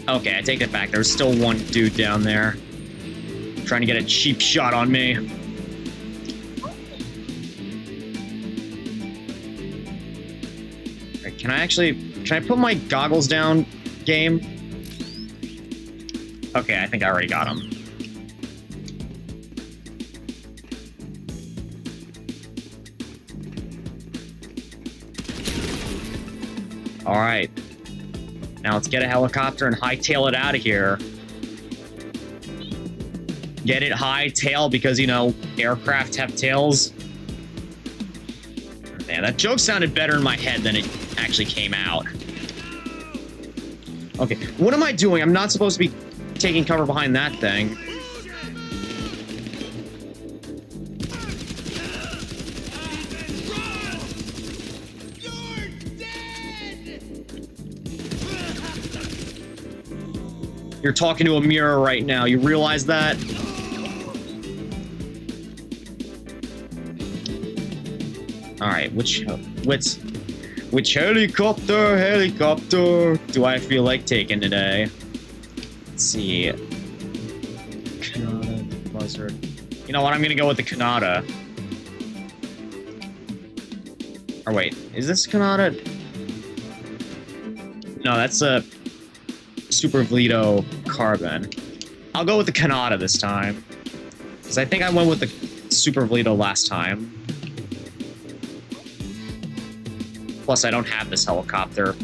Okay, I take it back. There's still one dude down there. Trying to get a cheap shot on me. Okay, can I put my goggles down, game? Okay, I think I already got them. Alright. Now let's get a helicopter and hightail it out of here. Get it hightail because, you know, aircraft have tails. Man, that joke sounded better in my head than it actually came out. Okay, what am I doing? I'm not supposed to be taking cover behind that thing. You're talking to a mirror right now. You realize that? Alright, which helicopter do I feel like taking today? Let's see. Kanata, Buzzard. You know what? I'm gonna go with the Kanata. Or wait, is this Kanata? No, that's a Super Vleto Carbon. I'll go with the Kanata this time. Because I think I went with the Super Vleto last time. Plus, I don't have this helicopter.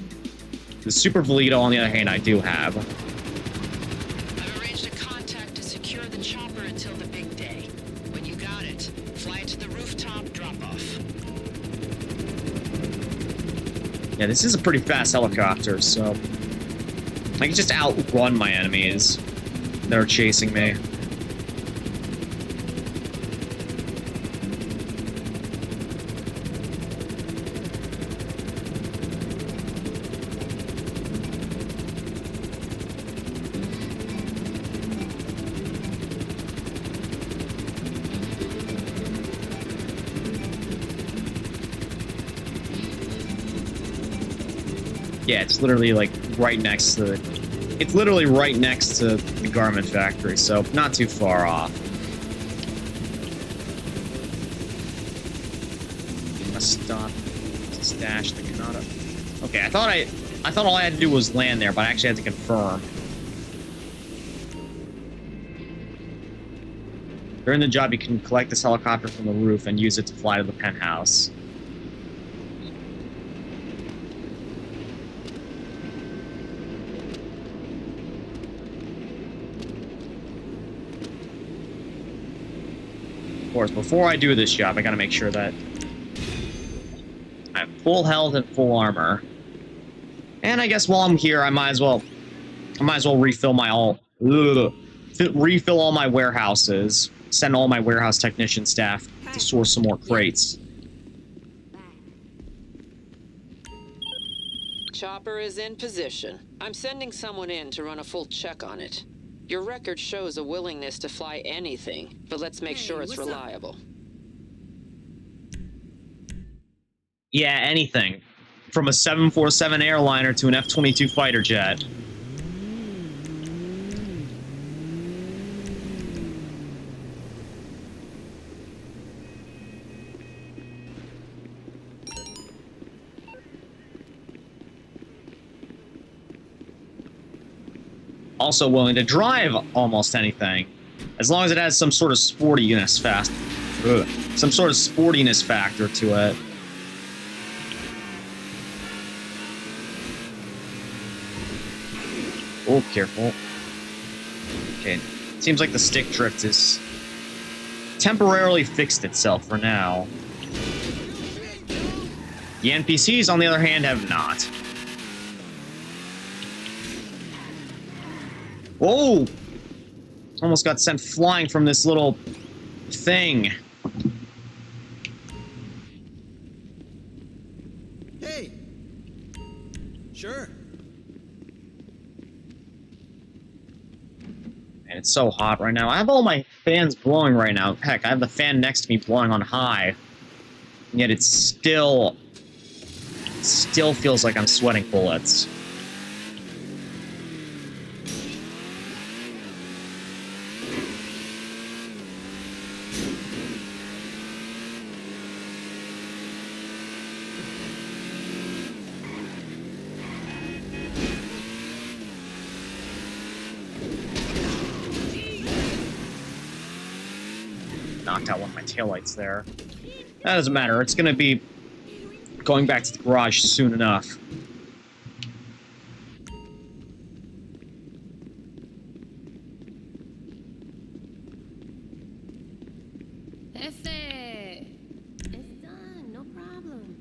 The Super Vleto, on the other hand, I do have. I've arranged a contact to secure the chopper until the big day. When you got it, fly it to the rooftop, drop off. Yeah, this is a pretty fast helicopter, so I can just outrun my enemies that are chasing me. Yeah, it's literally like right next to it's literally right next to the garment factory, so not too far off. Must stop to stash the Kanata. Okay, I thought all I had to do was land there, but I actually had to confirm. During the job, you can collect this helicopter from the roof and use it to fly to the penthouse. Of course, before I do this job, I gotta make sure that I have full health and full armor. And I guess while I'm here, I might as well refill refill all my warehouses. Send all my warehouse technician staff to source some more crates. Chopper is in position. I'm sending someone in to run a full check on it. Your record shows a willingness to fly anything, but let's make sure it's reliable. Yeah, anything. From a 747 airliner to an F-22 fighter jet. Also willing to drive almost anything, as long as it has some sort of sportiness some sort of sportiness factor to it. Oh, careful. Okay, seems like the stick drift is temporarily fixed itself for now. The NPCs, on the other hand, have not. Whoa! Almost got sent flying from this little thing. Hey. Sure. And it's so hot right now. I have all my fans blowing right now. Heck, I have the fan next to me blowing on high. And yet it still feels like I'm sweating bullets. Knocked out one of my taillights there. That doesn't matter. It's going to be going back to the garage soon enough. Jefe! It's done, no problem.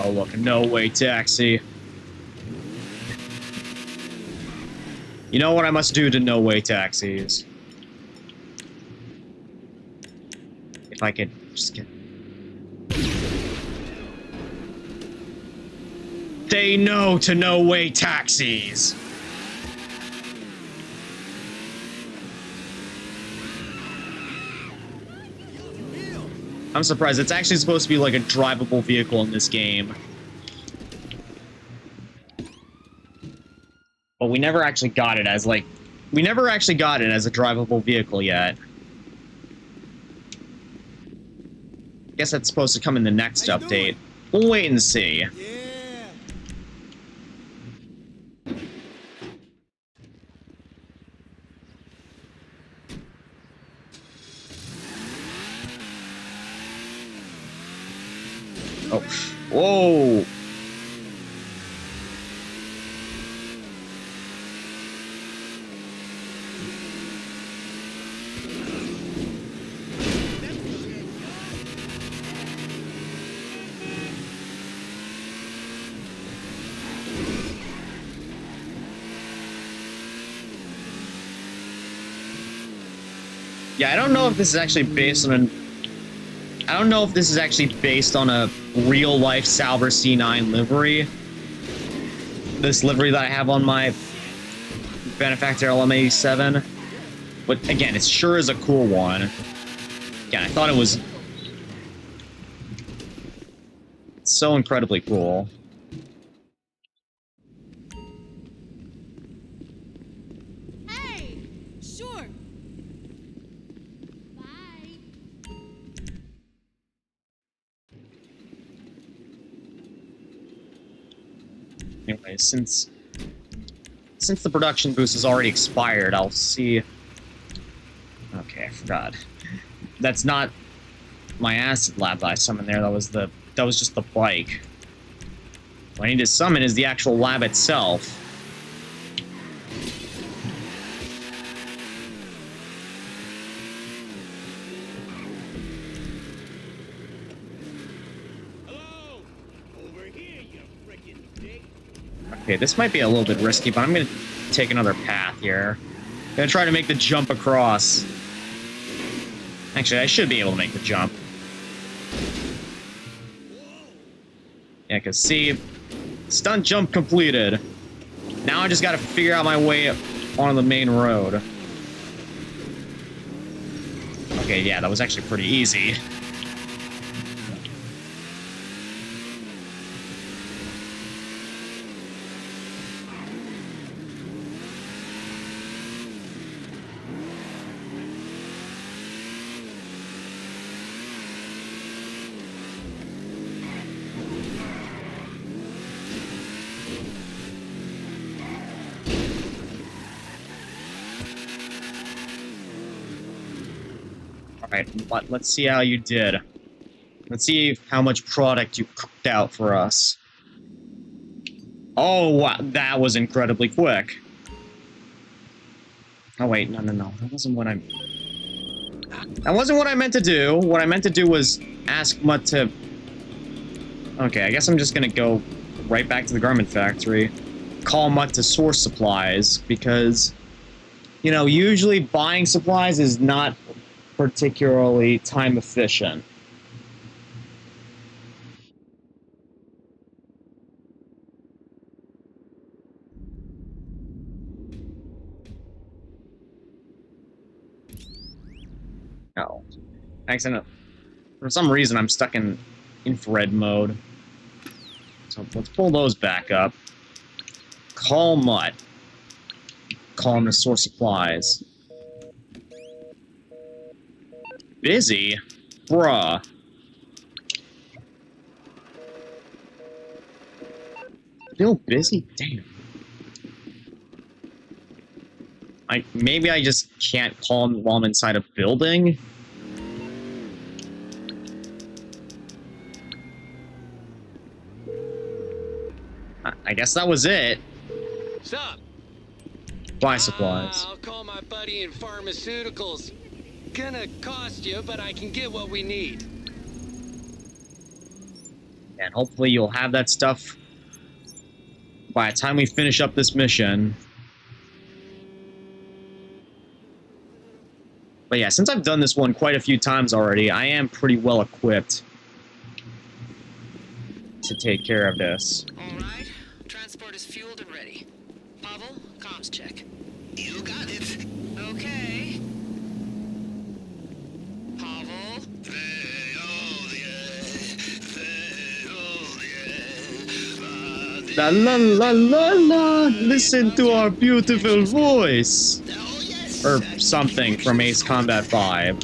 Oh, look, a no-way taxi. You know what I must do to no-way taxis? If I could just get... Say no to no-way taxis! I'm surprised. It's actually supposed to be like a drivable vehicle in this game. But we never actually got it as, like... We never actually got it as a drivable vehicle yet. I guess that's supposed to come in the next update. We'll wait and see. Yeah. Oh, whoa! Yeah, I don't know if this is actually based on I don't know if this is actually based on a real-life Sauber C9 livery. This livery that I have on my Benefactor LM87. But again, it sure is a cool one. Again, I thought it was so incredibly cool. Hey! Sure! Bye! Anyway, since the production boost has already expired, I'll see... Okay, I forgot. That's not my acid lab that I summoned there, that was just the bike. What I need to summon is the actual lab itself. Hello. Over here, you frickin' dick. Okay, this might be a little bit risky, but I'm gonna take another path here. Gonna try to make the jump across. Actually, I should be able to make the jump. Yeah, because see, stunt jump completed. Now I just gotta figure out my way onto the main road. Okay, yeah, that was actually pretty easy. Alright, let's see how you did. Let's see how much product you cooked out for us. Oh, wow, that was incredibly quick. Oh, wait, no. That wasn't what I... That wasn't what I meant to do. What I meant to do was ask Mutt to... Okay, I guess I'm just gonna go right back to the garment factory. Call Mutt to source supplies, because... You know, usually buying supplies is not particularly time efficient. Oh. Accident. For some reason, I'm stuck in infrared mode. So let's pull those back up. Call Mutt. Call him to source supplies. Busy? Bruh. Still busy? Damn. Maybe I just can't call him while I'm inside a building? I guess that was it. Sup? Buy supplies. I'll call my buddy in pharmaceuticals. Gonna cost you, but I can get what we need. And hopefully you'll have that stuff by the time we finish up this mission. But yeah, since I've done this one quite a few times already, I am pretty well equipped to take care of this. All right. Transport is fueled and ready. Pavel, comms check. You got it. Okay. Pavel? La la la la la! Listen to our beautiful voice! Oh, yes. Or something from Ace Combat 5.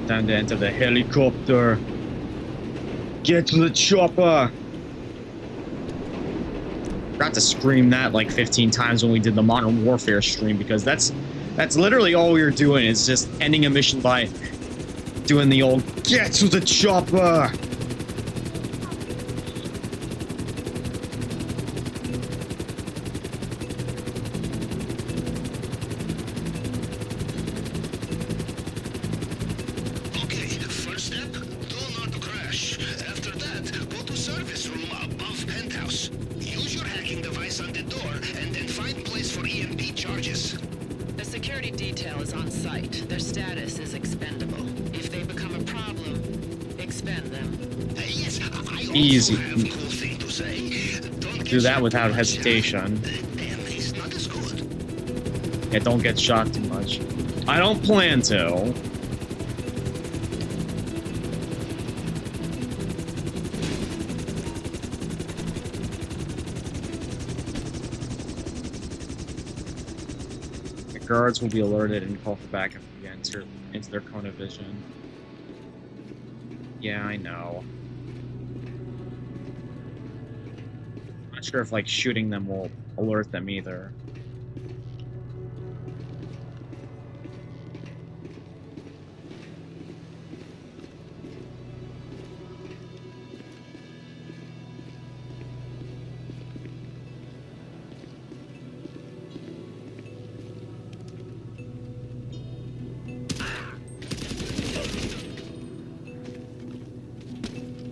Time to enter the helicopter. Get to the chopper! Forgot to scream that like 15 times when we did the Modern Warfare stream, because that's literally all we were doing, is just ending a mission by doing the old "Get to the chopper!" Okay, first step, do not crash. After that, go to service room above penthouse. Use your hacking device on the door, and then find place for EMP charges. The security detail is on site. Their status is expendable. If they become a problem, expend them. Yes, I Easy. also have a cool thing to say. Don't Do get that shot without too much, hesitation. Damn, he's not as good. Yeah, don't get shot too much. I don't plan to. The guards will be alerted and call for backup if we enter into their cone of vision. Yeah, I know. Not sure if, like, shooting them will alert them either.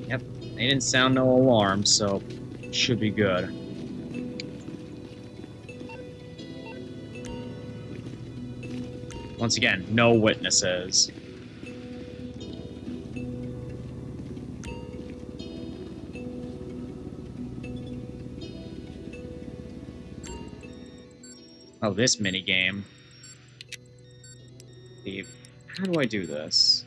Yep, they didn't sound no alarm, so should be good. Once again, no witnesses. Oh, this minigame. How do I do this?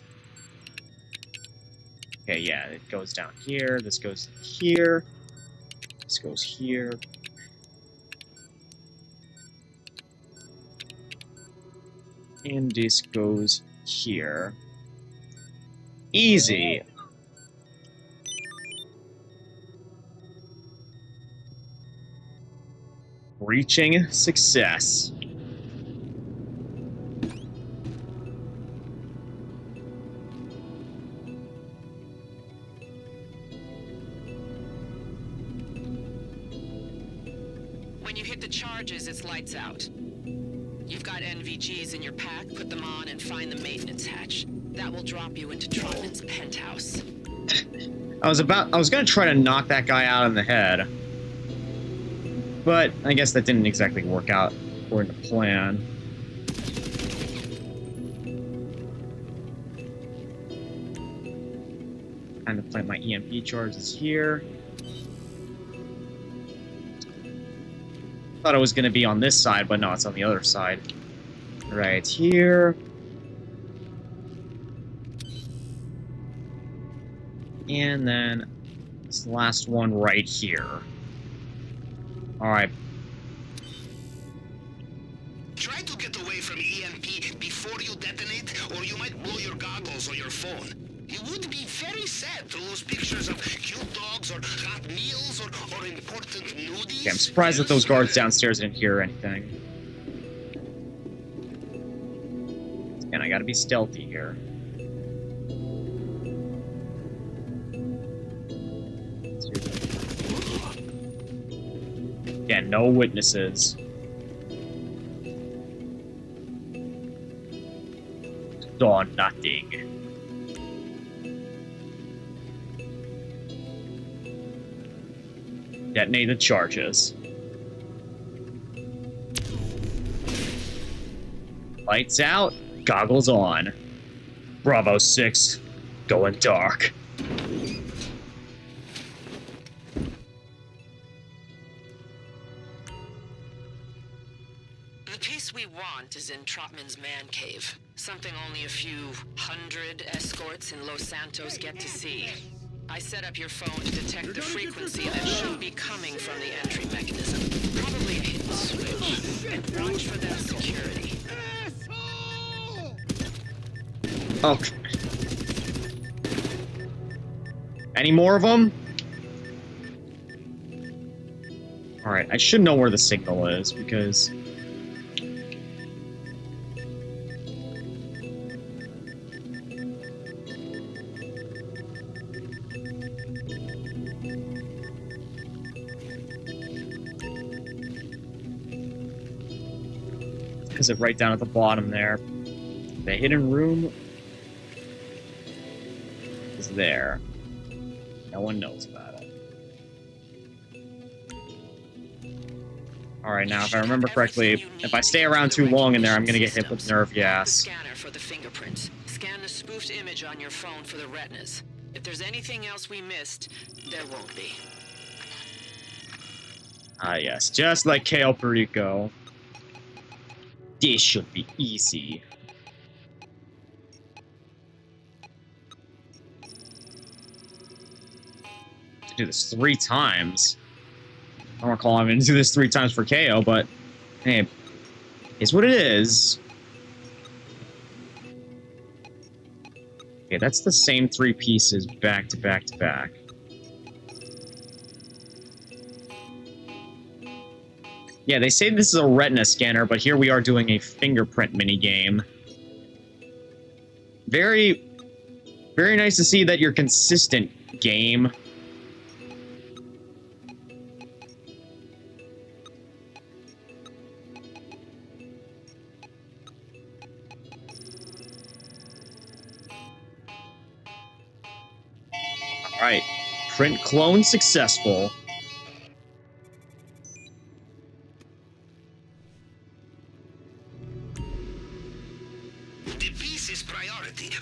Okay, yeah, it goes down here, this goes here, this goes here. And this goes here. Easy. Reaching success. When you hit the charges, it's lights out. You've got NVGs in your pack, put them on and find the maintenance hatch. That will drop you into Trotman's penthouse. I was gonna try to knock that guy out in the head. But I guess that didn't exactly work out according to plan. Time to plant my EMP charges here. Thought it was going to be on this side, but no, it's on the other side. Right here. And then this last one right here. Alright. Try to get away from EMP before you detonate, or you might blow your goggles or your phone. It would be very sad to lose pictures of cute dogs or hot meals or important nudies. Okay, I'm surprised that those guards downstairs didn't hear anything. And I gotta be stealthy here. Yeah, no witnesses. Saw nothing. Detonate the charges. Lights out, goggles on. Bravo 6, going dark. The piece we want is in Trotman's man cave. Something only a few hundred escorts in Los Santos get to see. I set up your phone to detect the frequency that should be coming from the entry mechanism. Probably a hidden switch. Watch for that security. Oh. Any more of them? Alright, I should know where the signal is, because... Is it right down at the bottom there? The hidden room is there. No one knows about it. Alright, now if I remember correctly, if I stay around too long in there, I'm gonna get hit with nerve gas. Scanner for the fingerprints. Scan the spoofed image on your phone for the retinas. If there's anything else we missed, there won't be. Ah yes, just like Kale Perico. This should be easy. To do this 3 times. I don't recall having to do this 3 times for KO, but hey, it's what it is. Okay, that's the same 3 pieces back to back to back. Yeah, they say this is a retina scanner, but here we are doing a fingerprint minigame. Very, very nice to see that you're consistent, game. Alright, print clone successful.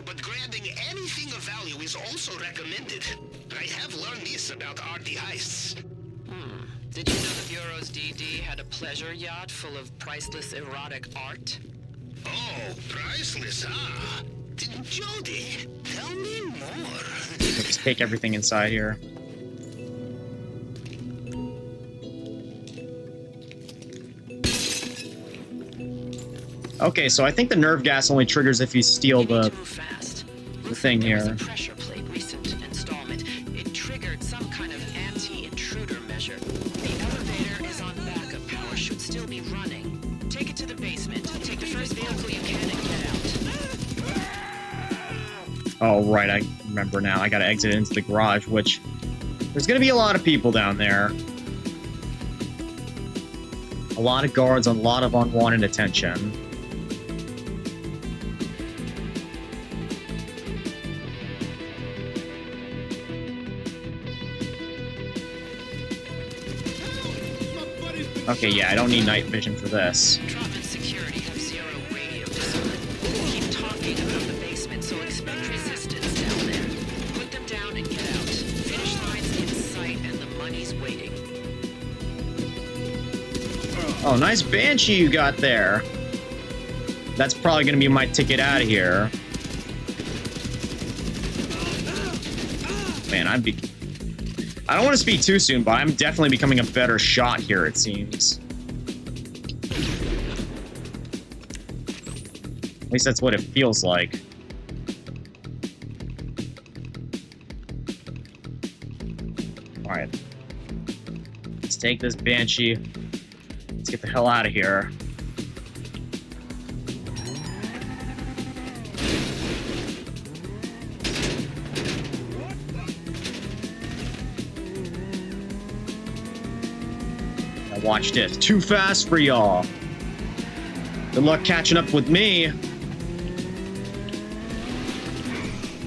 But grabbing anything of value is also recommended. I have learned this about arty heists. Did you know the Bureau's DD had a pleasure yacht full of priceless erotic art? Oh, priceless, huh? Jody, tell me more. Just take everything inside here. Okay, so I think the nerve gas only triggers if you steal the... Move fast. the thing there was here. a pressure plate recent installment. It triggered some kind of anti-intruder measure. The elevator is on backup power, should still be running. Take it to the basement. Take the first vehicle you can and get out. Oh, right, I remember now. I gotta exit into the garage, which... There's gonna be a lot of people down there. A lot of guards, a lot of unwanted attention. Okay, yeah, I don't need night vision for this. Trotman security have zero radio discipline. Keep talking about the basement, so expect resistance down there. Put them down and get out. Finish line's in sight and the money's waiting. Oh, nice Banshee you got there. That's probably gonna be my ticket out of here. Man, I don't want to speak too soon, but I'm definitely becoming a better shot here, it seems. At least that's what it feels like. Alright. Let's take this Banshee. Let's get the hell out of here. Now watch this. Too fast for y'all. Good luck catching up with me.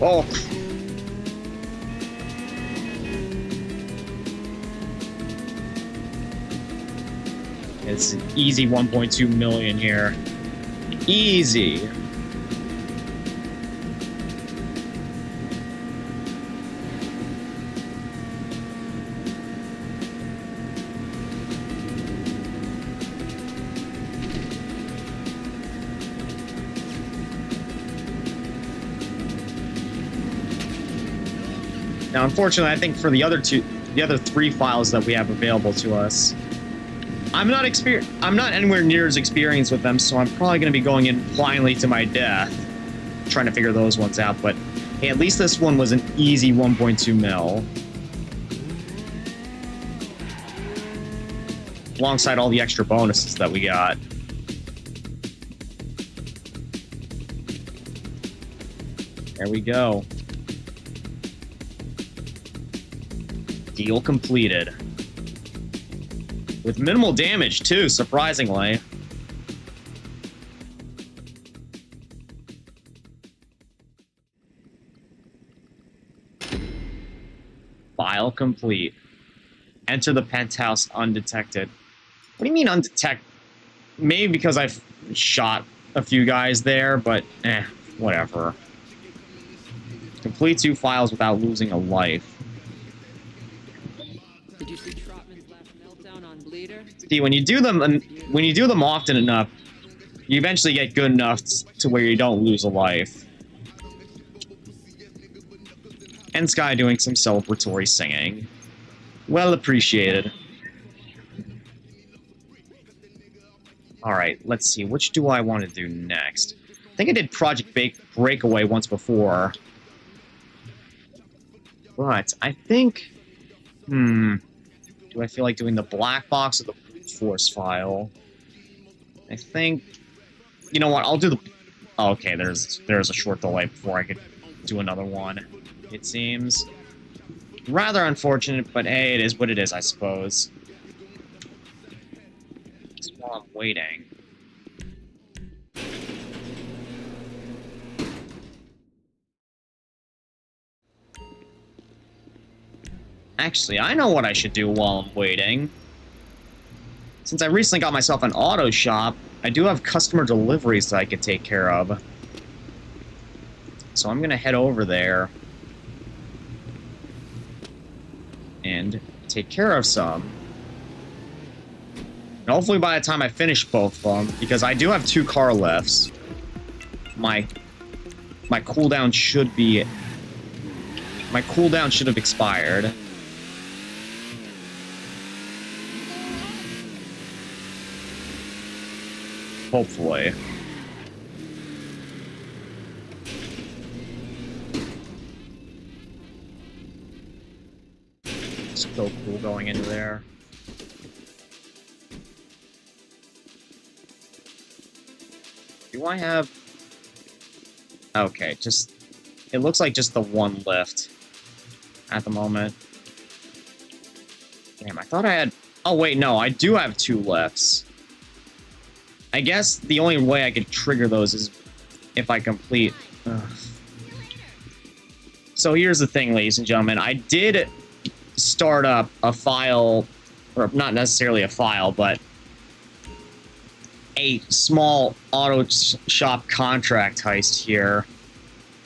Oh. It's an easy 1.2 million here. Easy. Now, unfortunately, I think for the other three files that we have available to us, I'm not anywhere near as experienced with them, so I'm probably going to be going in blindly to my death, trying to figure those ones out. But hey, at least this one was an easy 1.2 mil, alongside all the extra bonuses that we got. There we go. Deal completed. With minimal damage, too, surprisingly. File complete. Enter the penthouse undetected. What do you mean undetected? Maybe because I've shot a few guys there, but whatever. Complete 2 files without losing a life. Did you see Trotman's last meltdown on Bleeder? See, when you do them often enough, you eventually get good enough to where you don't lose a life. And Sky doing some celebratory singing. Well appreciated. Alright, let's see. Which do I want to do next? I think I did Project Breakaway once before. But I think... Do I feel like doing the black box or the force file? I think... You know what, I'll do the... Oh, okay, there's a short delay before I could do another one, it seems. Rather unfortunate, but hey, it is what it is, I suppose. Just while I'm waiting. Actually, I know what I should do while I'm waiting. Since I recently got myself an auto shop, I do have customer deliveries that I could take care of. So I'm gonna head over there and take care of some. And hopefully by the time I finish both of them, because I do have 2 car lifts, my cooldown should have expired. Hopefully. so cool going into there. Do I have... Okay, just... It looks like just the one lift at the moment. Damn, I thought I had... Oh, wait, no, I do have 2 lifts. I guess the only way I could trigger those is if I complete... So here's the thing, ladies and gentlemen. I did start up a file, or not necessarily a file, but a small auto shop contract heist here.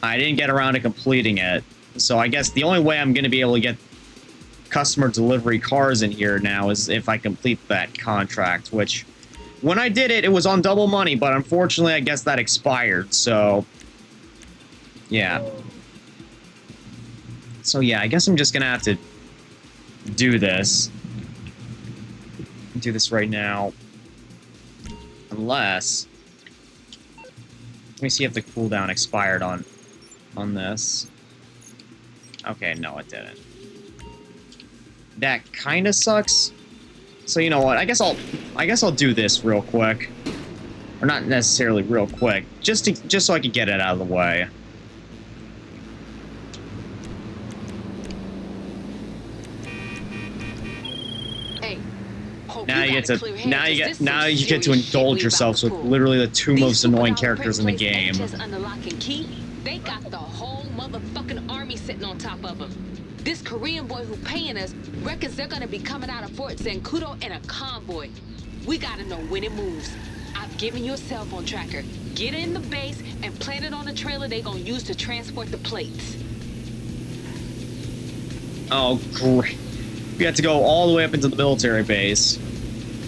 I didn't get around to completing it. So I guess the only way I'm going to be able to get customer delivery cars in here now is if I complete that contract, which... When I did it, it was on double money, but unfortunately, I guess that expired, so... Yeah. So yeah, I guess I'm just gonna have to do this. Do this right now. Unless... Let me see if the cooldown expired on this. Okay, no, it didn't. That kinda sucks. So you know what? I guess I'll do this real quick, or not necessarily real quick, just so I can get it out of the way. Hey, Now you get to indulge yourselves with literally the 2 most annoying characters in the game. They got the whole motherfucking army sitting on top of them. This Korean boy who paying us reckons they're gonna be coming out of Fort Zancudo in a convoy. We gotta know when it moves. I've given you a cell phone tracker. Get in the base and plant it on the trailer they gonna use to transport the plates. Oh, great. We have to go all the way up into the military base.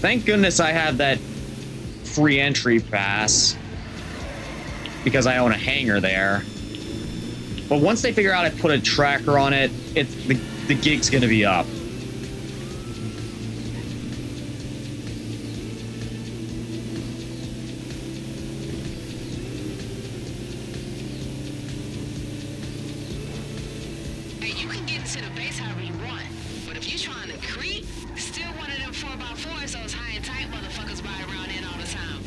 Thank goodness I have that free entry pass, because I own a hangar there. But once they figure out I put a tracker on it, the gig's gonna be up. Hey, you can get into the base however you want, but if you're trying to creep, still one of them 4x4s, those high and tight motherfuckers ride around in all the time.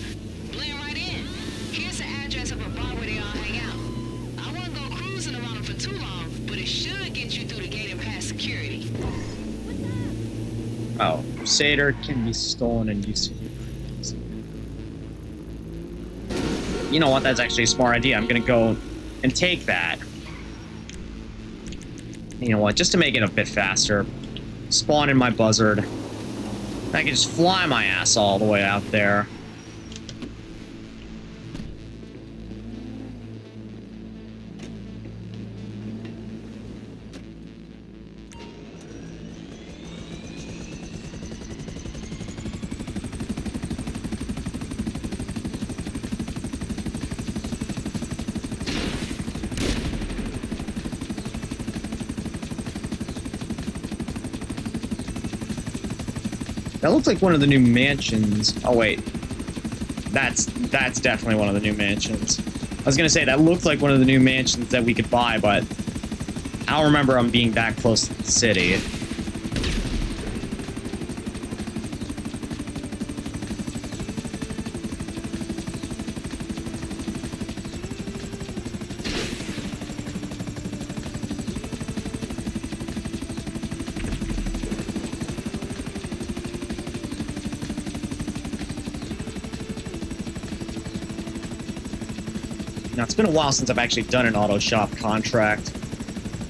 Blend right in. Here's the address of a bar where they all hang out. I wouldn't go cruising around them for too long, but it should get you through the gate and past security. Oh, Crusader can be stolen and used to. You know what? That's actually a smart idea. I'm gonna go and take that. You know what? Just to make it a bit faster, spawn in my buzzard. I can just fly my ass all the way out there. That looks like one of the new mansions. Oh wait, that's definitely one of the new mansions. I was gonna say that looked like one of the new mansions that we could buy, but I don't remember them being that close to the city. Now, it's been a while since I've actually done an auto shop contract.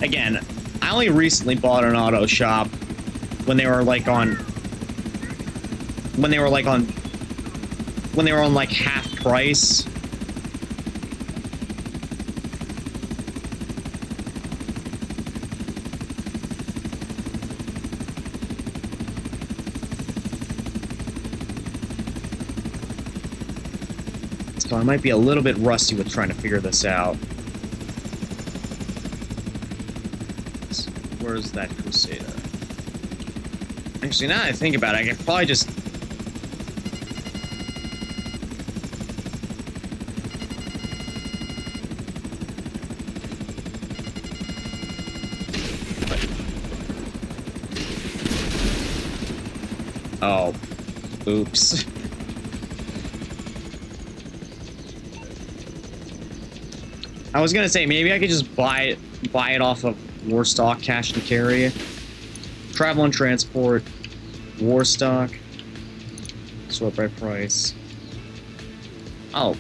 Again, I only recently bought an auto shop when they were like on... When they were on like half price. So I might be a little bit rusty with trying to figure this out. Where's that Crusader? Actually, now that I think about it, I could probably just... Oh. Oops. I was gonna say, maybe I could just buy it off of Warstock Cash and Carry. Travel and Transport. Warstock. Sort by price. Oh,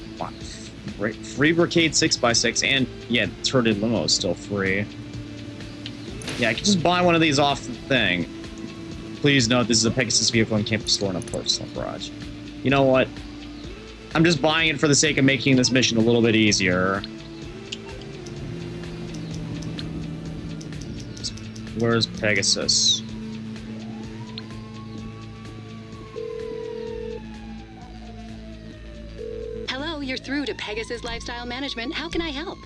free Brigade 6x6, and yeah, turreted limo is still free. Yeah, I can just buy one of these off the thing. Please note, this is a Pegasus vehicle and can't be stored in a personal garage. You know what? I'm just buying it for the sake of making this mission a little bit easier. Where's Pegasus? Hello, you're through to Pegasus Lifestyle Management. How can I help?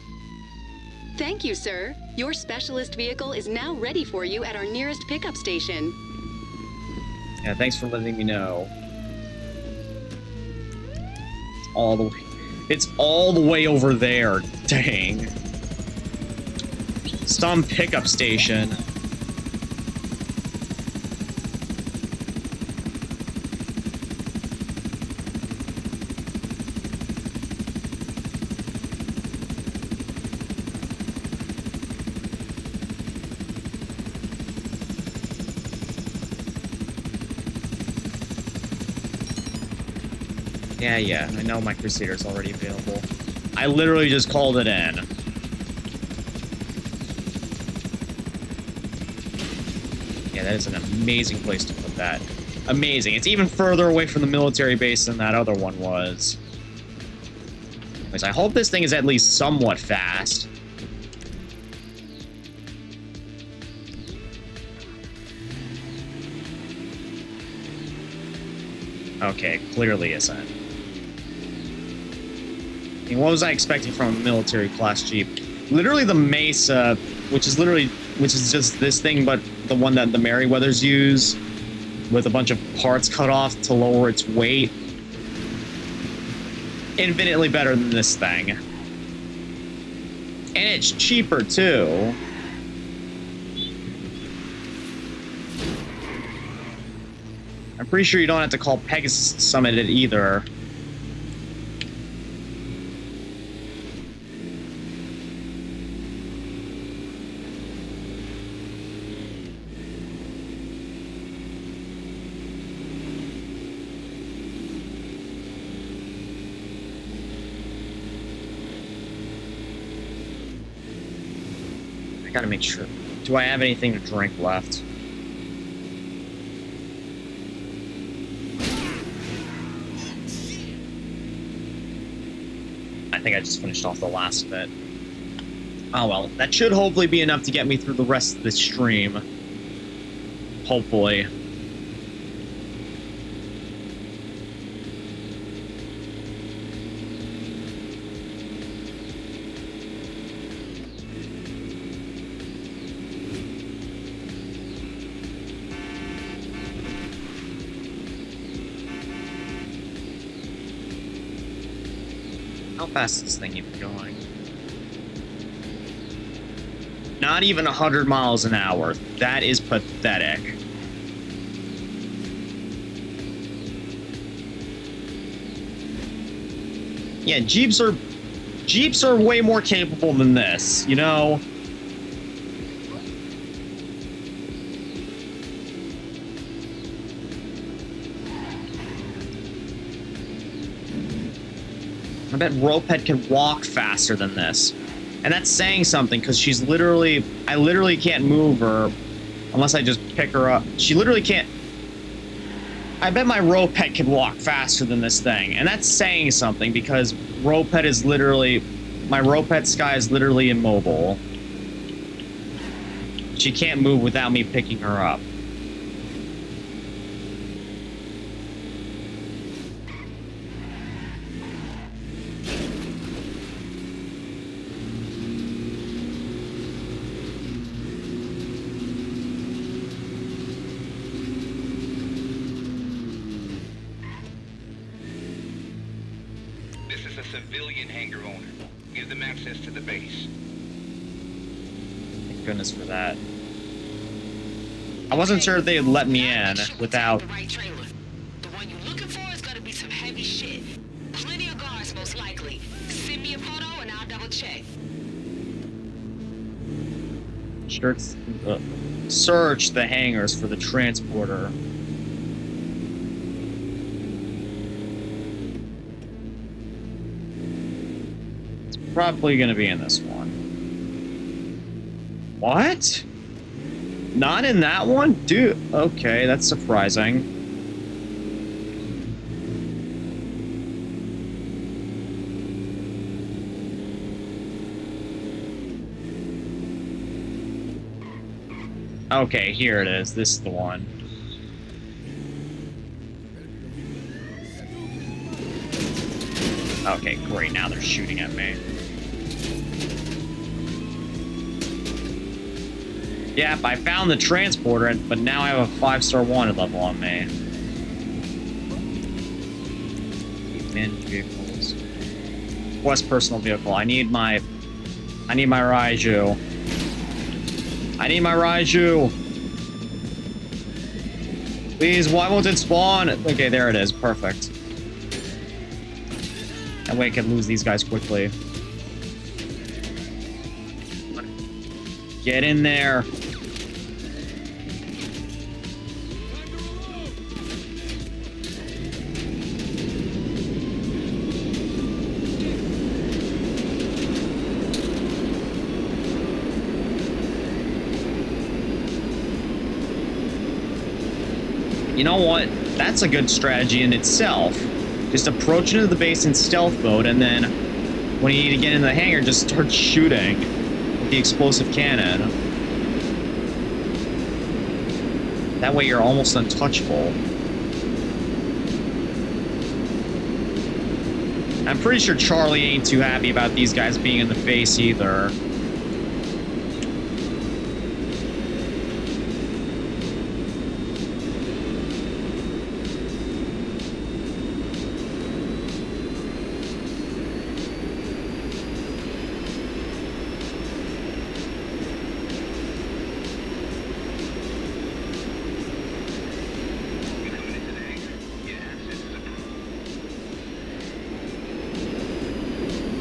Thank you, sir. Your specialist vehicle is now ready for you at our nearest pickup station. Yeah, thanks for letting me know. It's all the way over there. Dang. Some pickup station. Yeah, I know my Crusader's already available. I literally just called it in. Yeah, that is an amazing place to put that. Amazing. It's even further away from the military base than that other one was. Anyways, I hope this thing is at least somewhat fast. Okay, clearly isn't. I mean, what was I expecting from a military class Jeep? Literally the Mesa, which is just this thing, but the one that the Merryweathers use, with a bunch of parts cut off to lower its weight. Infinitely better than this thing. And it's cheaper too. I'm pretty sure you don't have to call Pegasus Summit it either. I gotta make sure. Do I have anything to drink left? I think I just finished off the last of it. Oh well, that should hopefully be enough to get me through the rest of the stream. Hopefully. How fast is this thing even going? Not even 100 miles an hour. That is pathetic. Yeah, Jeeps are way more capable than this, you know? I bet Roped can walk faster than this. And that's saying something, because she's literally... I literally can't move her unless I just pick her up. She literally can't... I bet my Roped can walk faster than this thing. And that's saying something, because Roped is literally... My Roped Sky is literally immobile. She can't move without me picking her up. Civilian hangar owner. Give them access to the base. Thank goodness for that. I wasn't sure if they had let me in without... The right trailer. one you're looking for is gonna be some heavy shit. Plenty of guards, most likely. Send me a photo and I'll double check. Search the hangars for the transporter. It's probably gonna be in this one. What? Not in that one? Dude, okay, that's surprising. Okay, here it is. This is the one. Okay, great. Now they're shooting at me. Yep, I found the transporter, but now I have a 5-star wanted level on me. In vehicles. Quest personal vehicle. I need my Raiju. I need my Raiju. Please, why won't it spawn? Okay, there it is. Perfect. That way I can lose these guys quickly. Get in there. You know what? That's a good strategy in itself. Just approach into the base in stealth mode, and then when you need to get in the hangar, just start shooting with the explosive cannon. That way you're almost untouchable. I'm pretty sure Charlie ain't too happy about these guys being in the base either.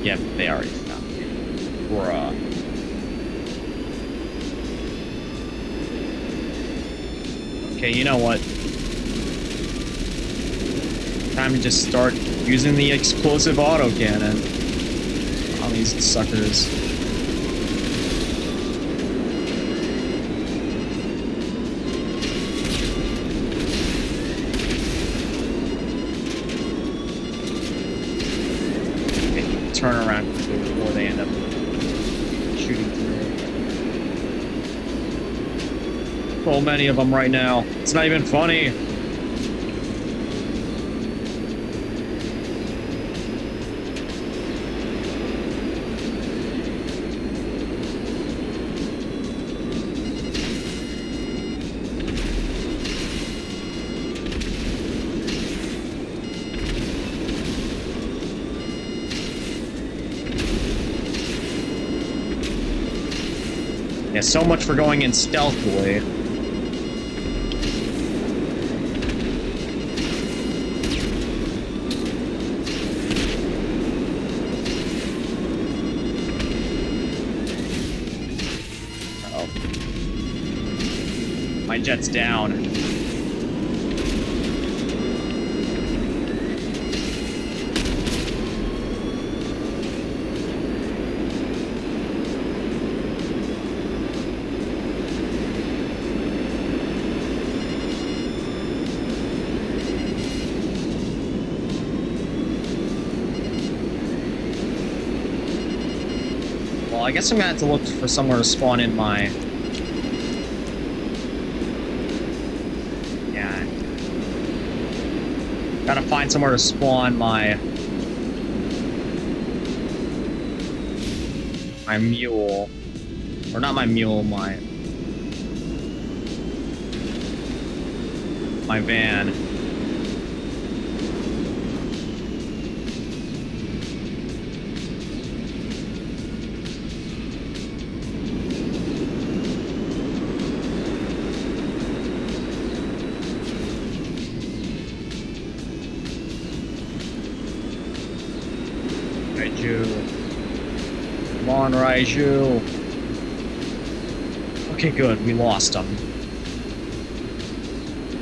Yep, they already found me. Bruh. Okay, you know what? Time to just start using the explosive autocannon on these suckers. Turn around quickly before they end up shooting through. So many of them right now. It's not even funny. Yeah, so much for going in stealthily. Uh-oh. My jet's down. I guess I'm gonna have to look for somewhere to spawn in my... Yeah. Gotta find somewhere to spawn my mule. Or not my mule, my van. Come on, Raiju. Okay, good. We lost him.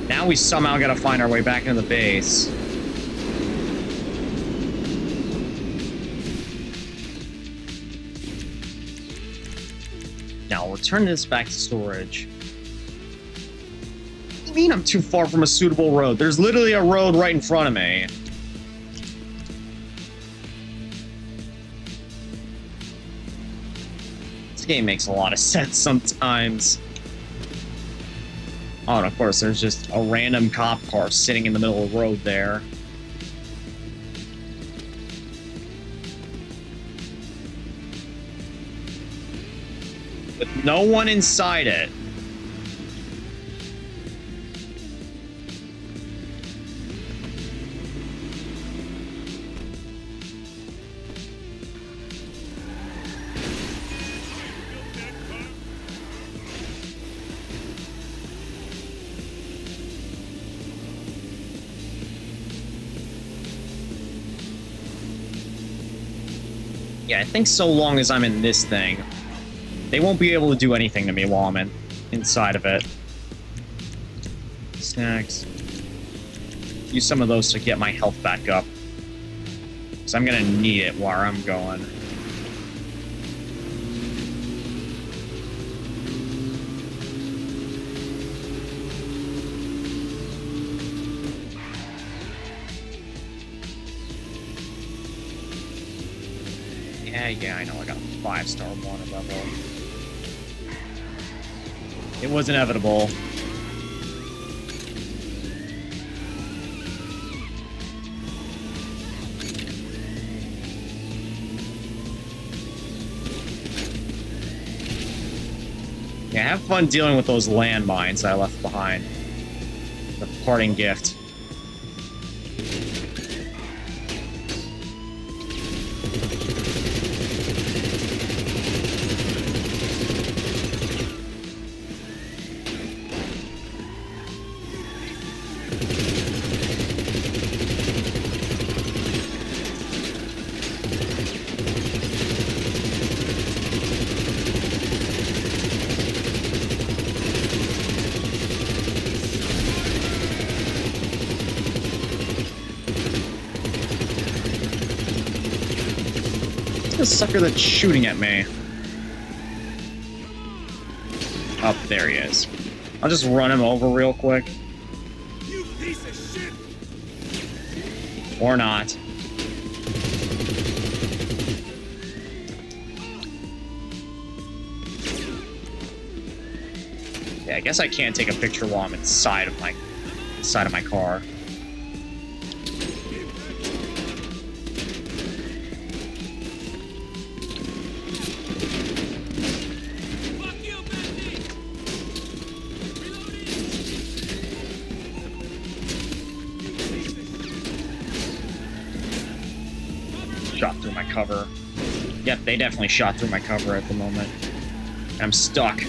Now we somehow gotta find our way back into the base. Now, we'll return this back to storage. What do you mean I'm too far from a suitable road? There's literally a road right in front of me. This game makes a lot of sense sometimes. Oh, and of course, there's just a random cop car sitting in the middle of the road there. With no one inside it. Yeah, I think so long as I'm in this thing, they won't be able to do anything to me while I'm inside of it. Snacks. Use some of those to get my health back up. Because I'm gonna need it while I'm going. Yeah, I know I got a 5-star wanted level. It was inevitable. Yeah, have fun dealing with those landmines I left behind. The parting gift. The sucker that's shooting at me. Up there he is. I'll just run him over real quick. You piece of shit! Or not. Yeah, I guess I can't take a picture while I'm inside of my car. Shot through my cover. Yep, they definitely shot through my cover at the moment. I'm stuck.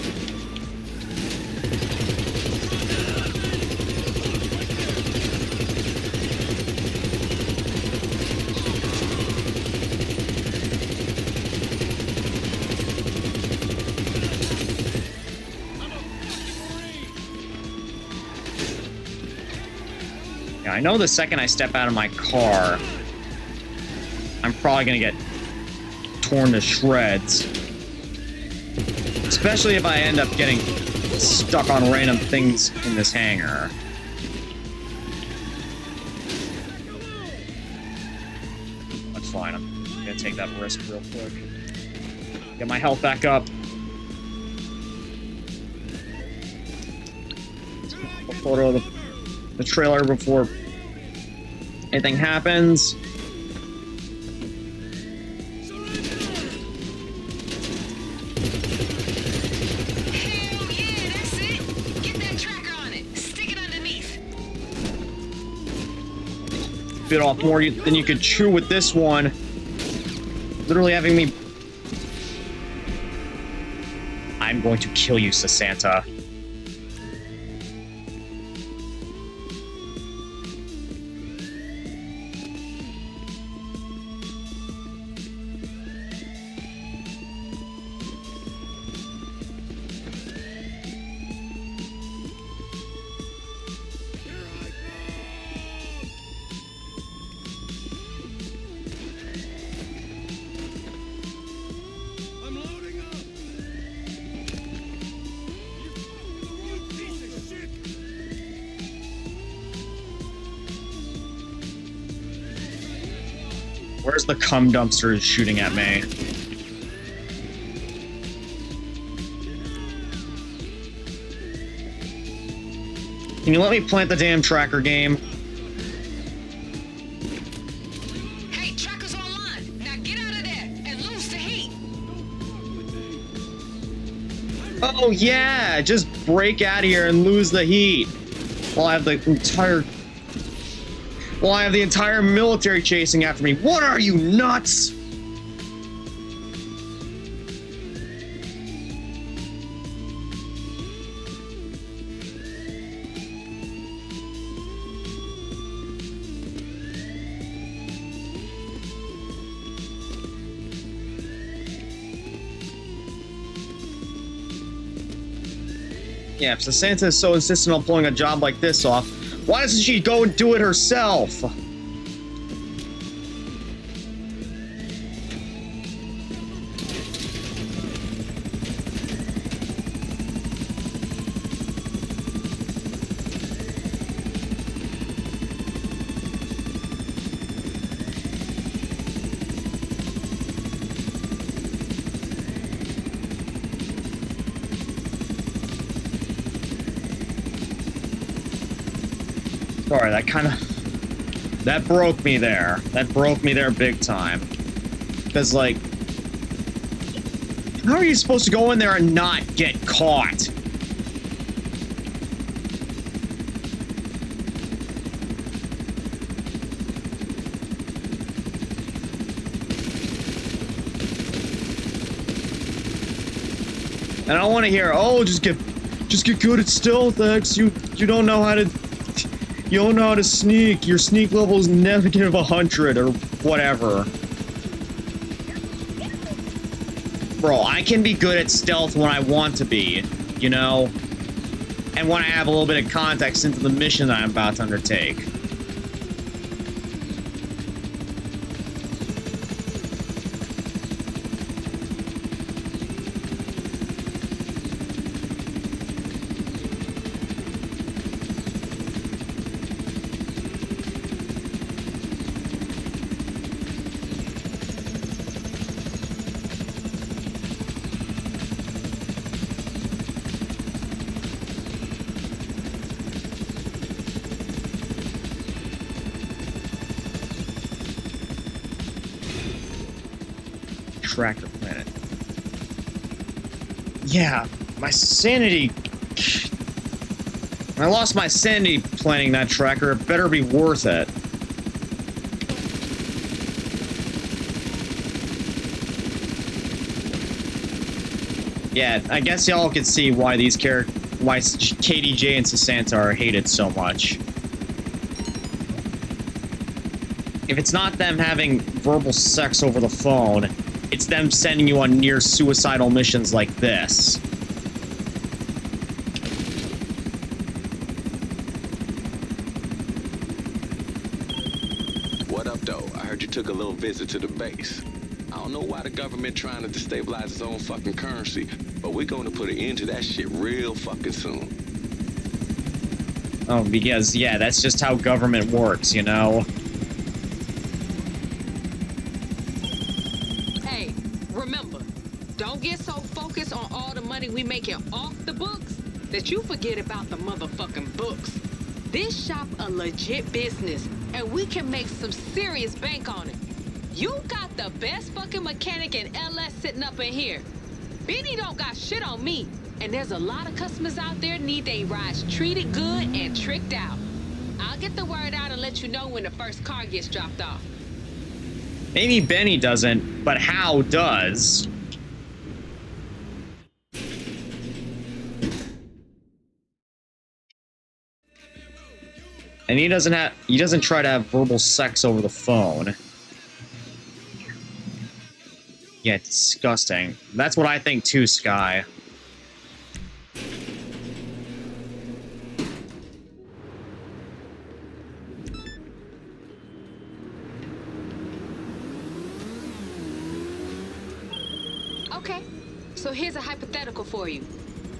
Yeah, I know the second I step out of my car, I'm probably gonna get torn to shreds. Especially if I end up getting stuck on random things in this hangar. That's fine, I'm gonna take that risk real quick. Get my health back up. A photo of the trailer before anything happens. Bit off more than you could chew with this one. Literally having me... I'm going to kill you, Sasanta. Where's the cum dumpster shooting at me? Can you let me plant the damn tracker game? Hey, tracker's online. Now get out of there and lose the heat. Oh yeah, just break out of here and lose the heat. While I have the entire military chasing after me. What are you, nuts? Yeah, if Santa is so insistent on pulling a job like this off, why doesn't she go and do it herself? Sorry, that broke me there. That broke me there big time. Because, like, how are you supposed to go in there and not get caught? And I don't want to hear, oh, just get good at stealth, X. You don't know how to. You don't know how to sneak. Your sneak level is negative 100 or whatever. Bro, I can be good at stealth when I want to be, you know? And when I have a little bit of context into the mission that I'm about to undertake. Tracker planet. Yeah, my sanity. I lost my sanity planning that tracker. It better be worth it. Yeah, I guess y'all can see why these why KDJ and Sasanta are hated so much. If it's not them having verbal sex over the phone, it's them sending you on near suicidal missions like this. What up, though? I heard you took a little visit to the base. I don't know why the government trying to destabilize its own fucking currency, but we're going to put an end to that shit real fucking soon. Oh, because, yeah, that's just how government works, you know? Hey, remember, don't get so focused on all the money we making off the books that you forget about the motherfucking books. This shop a legit business, and we can make some serious bank on it. You got the best fucking mechanic in LS sitting up in here. Benny don't got shit on me, and there's a lot of customers out there need their rides treated good and tricked out. I'll get the word out and let you know when the first car gets dropped off. Maybe Benny doesn't, but Hal does. And he doesn't try to have verbal sex over the phone. Yeah, disgusting. That's what I think too, Sky. Okay, so here's a hypothetical for you.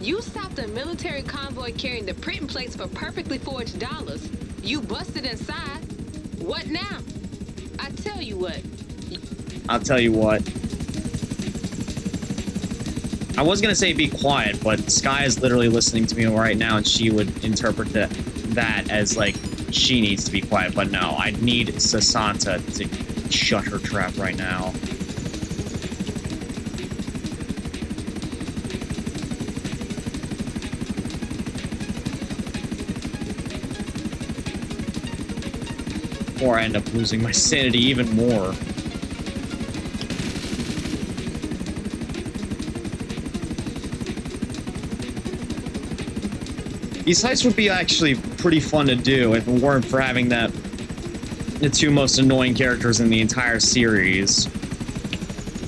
You stopped a military convoy carrying the printing plates for perfectly forged dollars. You busted inside. What now? I tell you what, I'll tell you what. I was gonna say be quiet, but Sky is literally listening to me right now, and she would interpret that as, like, she needs to be quiet. But no, I need Sasanta to shut her trap right now. Or I end up losing my sanity even more. These heists would be actually pretty fun to do if it weren't for having the two most annoying characters in the entire series.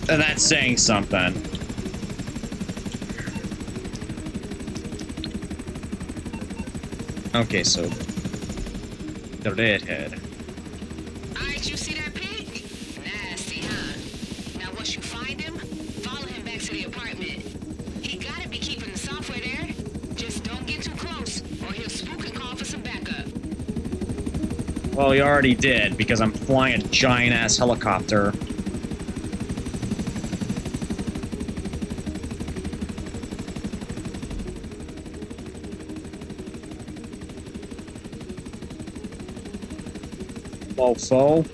And that's saying something. Okay, so the redhead. Alright, you see that pig? Nasty, huh? Now once you find him, follow him back to the apartment. He gotta be keeping the software there. Just don't get too close, or he'll spook and call for some backup. Well, he already did, because I'm flying a giant-ass helicopter. Mofo.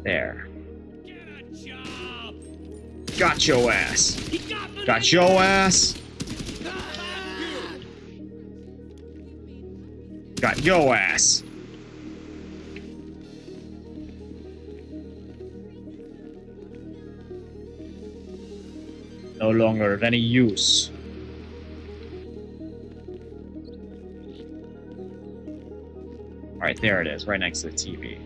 There. Got your ass. Got your ass. Got your ass. No longer of any use. Alright, there it is, right next to the TV.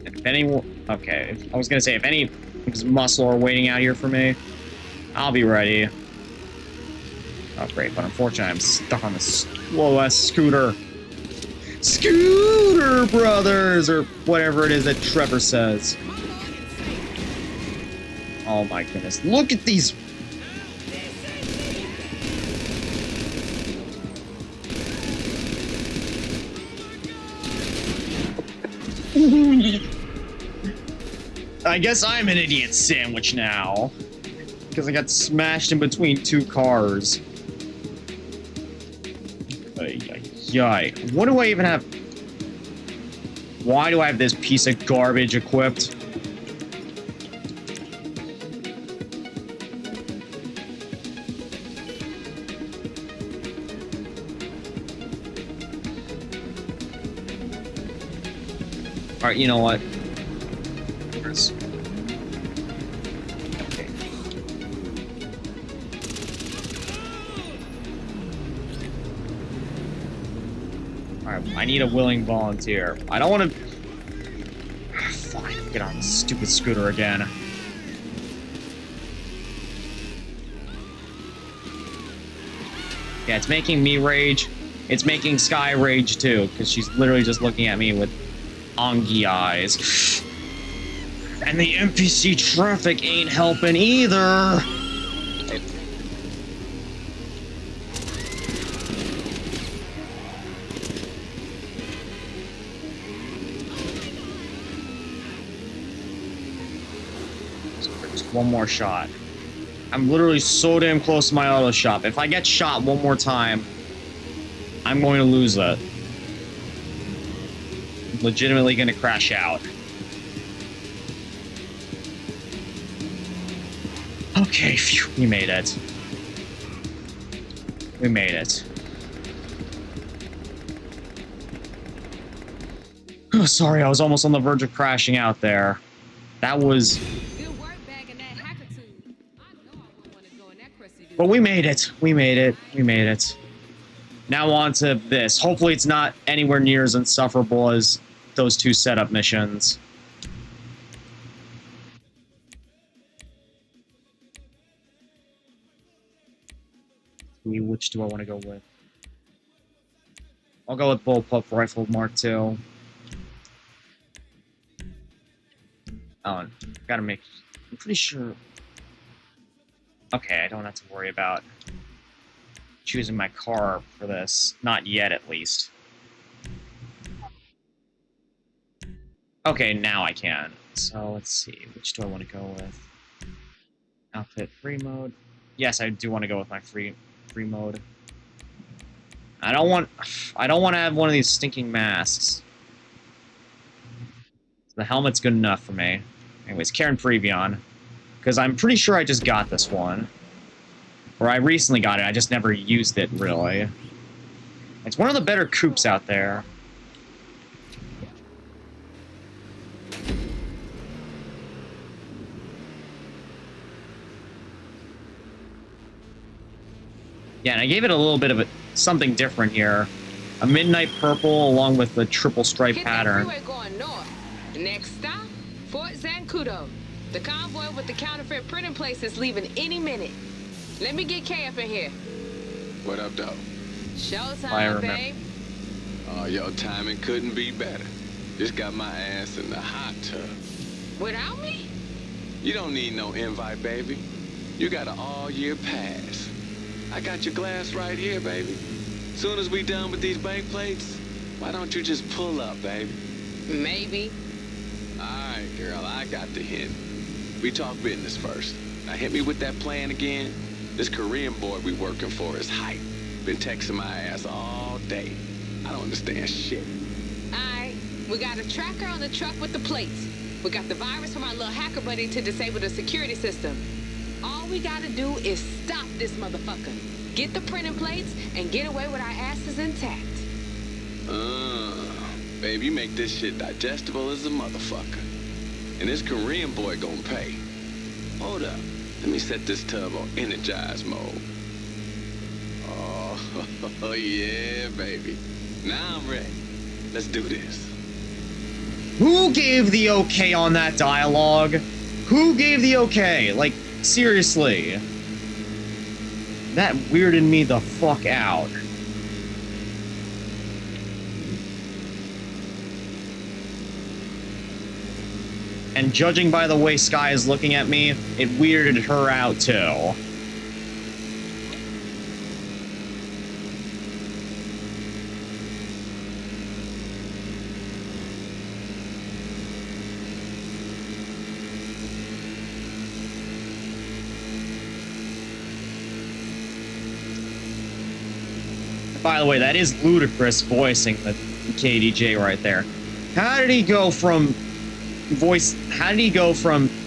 If anyone... Okay, I was gonna say, if any muscle are waiting out here for me, I'll be ready. Oh, great, but unfortunately I'm stuck on this slow-ass scooter. Scooter Brothers, or whatever it is that Trevor says. Oh my goodness, look at these... I guess I'm an idiot sandwich now. Because I got smashed in between two cars. Ay. What do I even have? Why do I have this piece of garbage equipped? Alright, you know what? Okay. Alright, I need a willing volunteer. I don't want to... Fine. Get on this stupid scooter again. Yeah, it's making me rage. It's making Sky rage too, because she's literally just looking at me with ongy eyes. And the NPC traffic ain't helping either. Just one more shot. I'm literally so damn close to my auto shop. If I get shot one more time, I'm going to lose it. I'm legitimately going to crash out. Okay, phew, we made it. We made it. Oh, sorry, I was almost on the verge of crashing out there. That was... Good work bagging that hacker tube. I know I wouldn't want to go in that crusty dude. But we made it. We made it. We made it. Now on to this. Hopefully it's not anywhere near as insufferable as those two setup missions. Which do I want to go with? I'll go with Bullpup Rifle Mark II. Oh, gotta make... I'm pretty sure... Okay, I don't have to worry about choosing my car for this. Not yet, at least. Okay, now I can. So, let's see. Which do I want to go with? Outfit free mode. Yes, I do want to go with my free mode. I don't want to have one of these stinking masks. The helmet's good enough for me. Anyways, Karen Previon. Because I'm pretty sure I just got this one. Or I recently got it, I just never used it, really. It's one of the better coupes out there. Yeah, and I gave it a little bit of something different here. A midnight purple along with the triple stripe pattern. Hit that freeway going north. Next stop, Fort Zancudo. The convoy with the counterfeit printing place is leaving any minute. Let me get Kay up in here. What up, dog? Showtime, babe. Oh, your timing couldn't be better. Just got my ass in the hot tub. Without me? You don't need no invite, baby. You got an all-year pass. I got your glass right here, baby. Soon as we done with these bank plates, why don't you just pull up, baby? Maybe. All right, girl, I got the hint. We talk business first. Now hit me with that plan again. This Korean boy we working for is hype. Been texting my ass all day. I don't understand shit. Alright, we got a tracker on the truck with the plates. We got the virus from our little hacker buddy to disable the security system. All we gotta do is stop this motherfucker. Get the printing plates and get away with our asses intact. Baby, you make this shit digestible as a motherfucker. And this Korean boy gonna pay. Hold up. Let me set this tub on energize mode. Oh, yeah, baby. Now I'm ready. Let's do this. Who gave the okay on that dialogue? Who gave the okay? Like, seriously. That weirded me the fuck out. And judging by the way Sky is looking at me, it weirded her out too. By the way, that is ludicrous voicing the KDJ right there. How did he go from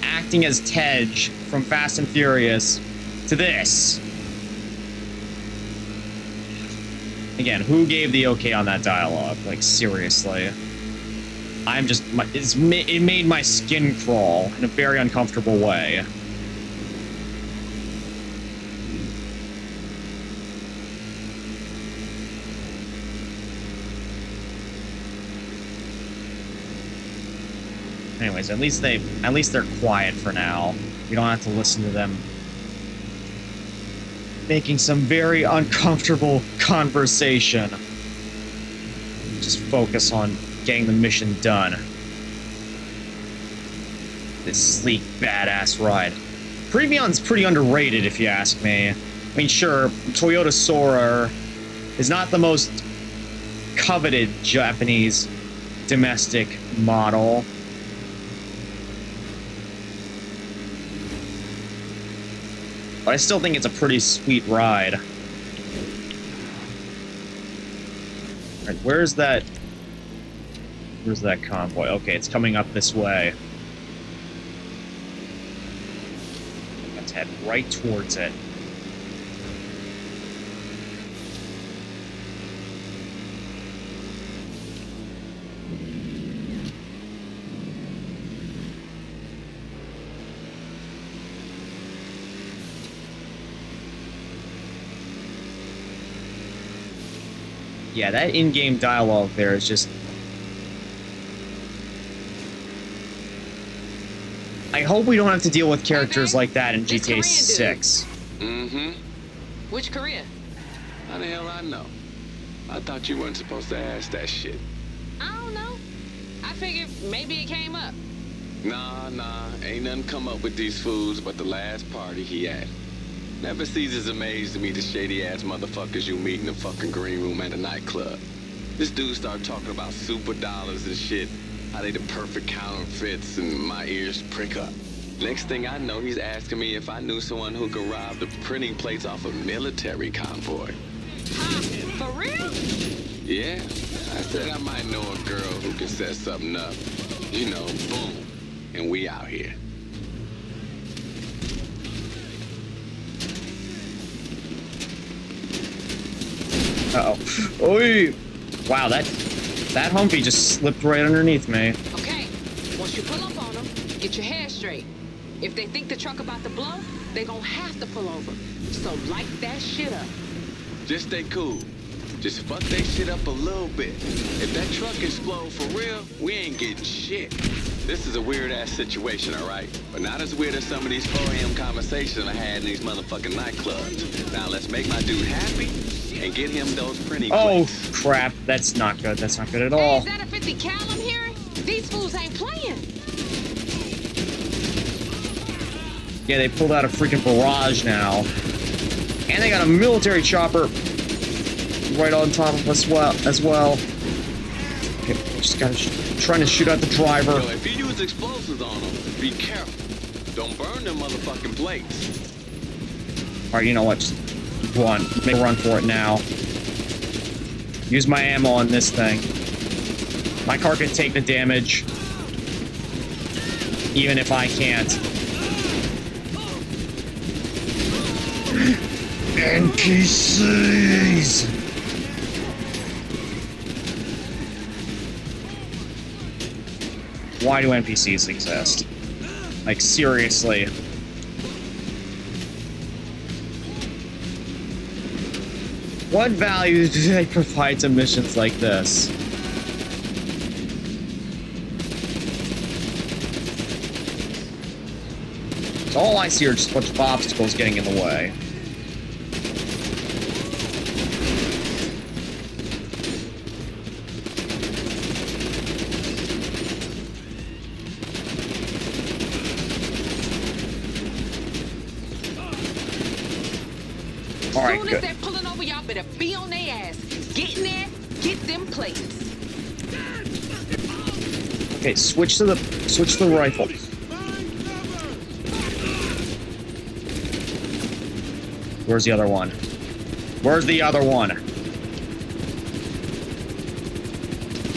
acting as Tej from Fast and Furious to this? Again, who gave the okay on that dialogue? Like, seriously. I'm just... it made my skin crawl in a very uncomfortable way. Anyways, at least they're quiet for now. We don't have to listen to them making some very uncomfortable conversation. Just focus on getting the mission done. This sleek, badass ride. Previon's pretty underrated, if you ask me. I mean, sure, Toyota Sora is not the most coveted Japanese domestic model. But I still think it's a pretty sweet ride. Alright, where's that convoy? Okay, it's coming up this way. Let's head right towards it. Yeah, that in-game dialogue there is just... I hope we don't have to deal with characters like that in GTA 6. Mm-hmm. Which Korean? How the hell I know? I thought you weren't supposed to ask that shit. I don't know. I figured maybe it came up. Nah, ain't nothing come up with these fools but the last party he had. Never ceases amaze to me the shady-ass motherfuckers you meet in the fucking green room at a nightclub. This dude started talking about super dollars and shit, how they the perfect counterfeits, and my ears prick up. Next thing I know, he's asking me if I knew someone who could rob the printing plates off a military convoy. For real? Yeah, I said I might know a girl who can set something up. You know, boom, and we out here. Uh-oh. Oi! Wow, that Humpy just slipped right underneath me. Okay, once you pull up on them, get your hair straight. If they think the truck about to blow, they gonna have to pull over. So light that shit up. Just stay cool. Just fuck that shit up a little bit. If that truck explodes for real, we ain't getting shit. This is a weird-ass situation, all right? But not as weird as some of these 4 AM conversations I had in these motherfucking nightclubs. Now let's make my dude happy and get him those printing plates. Oh, crap. That's not good. That's not good at Hey, all. is that a 50 cal I'm hearing? These fools ain't playing. Yeah, they pulled out a freaking barrage now. And they got a military chopper right on top of us as well. Okay, just gotta trying to shoot out the driver. Yo, if you use explosives on them, be careful. Don't burn them motherfucking plates. Alright, you know what? Just run. Make a run for it now. Use my ammo on this thing. My car can take the damage. Even if I can't. NPCs! Why do NPCs exist? Like, seriously. What value do they provide to missions like this? So all I see are just a bunch of obstacles getting in the way. As soon as they're pulling over, y'all better be on their ass. Get in there, get them plates. Okay, switch to the rifle. Where's the other one? Where's the other one?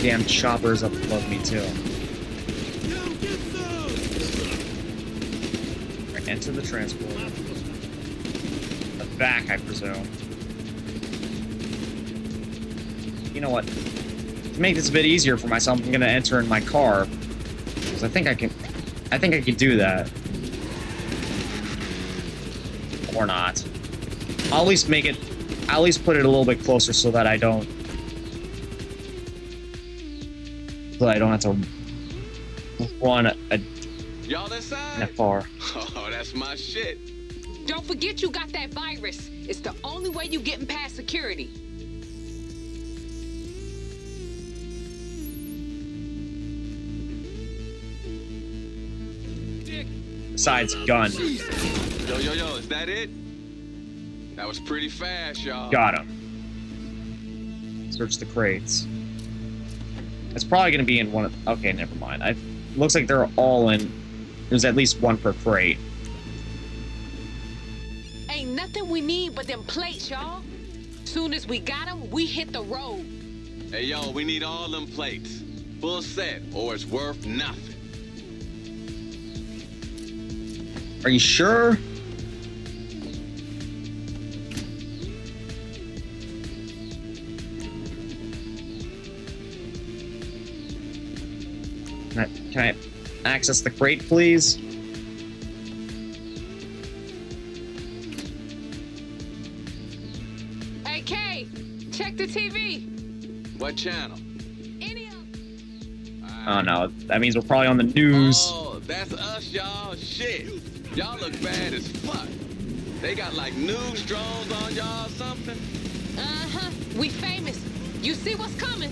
Damn chopper's up above me too. Right, enter the transport. Back, I presume. You know what? To make this a bit easier for myself, I'm gonna enter in my car. Because I think I can do that. Or not. I'll at least put it a little bit closer so that I don't have to one Y'all inside? that far. Oh, that's my shit. Don't forget you got that virus. It's the only way you getting past security. Besides, gun. Yo, is that it? That was pretty fast, y'all. Got him. Search the crates. It's probably gonna be in one of. Okay, never mind. Looks like they're all in. There's at least one per crate. Ain't nothing we need but them plates, y'all. Soon as we got them, we hit the road. Hey, yo, we need all them plates. Full set, or it's worth nothing. Are you sure? Can I access the crate, please? Hey, Kay, check the TV. What channel? Any of... Oh no, that means we're probably on the news. Oh, that's us, y'all. Shit. Y'all look bad as fuck. They got like news drones on y'all or something? Uh-huh. We famous. You see what's coming?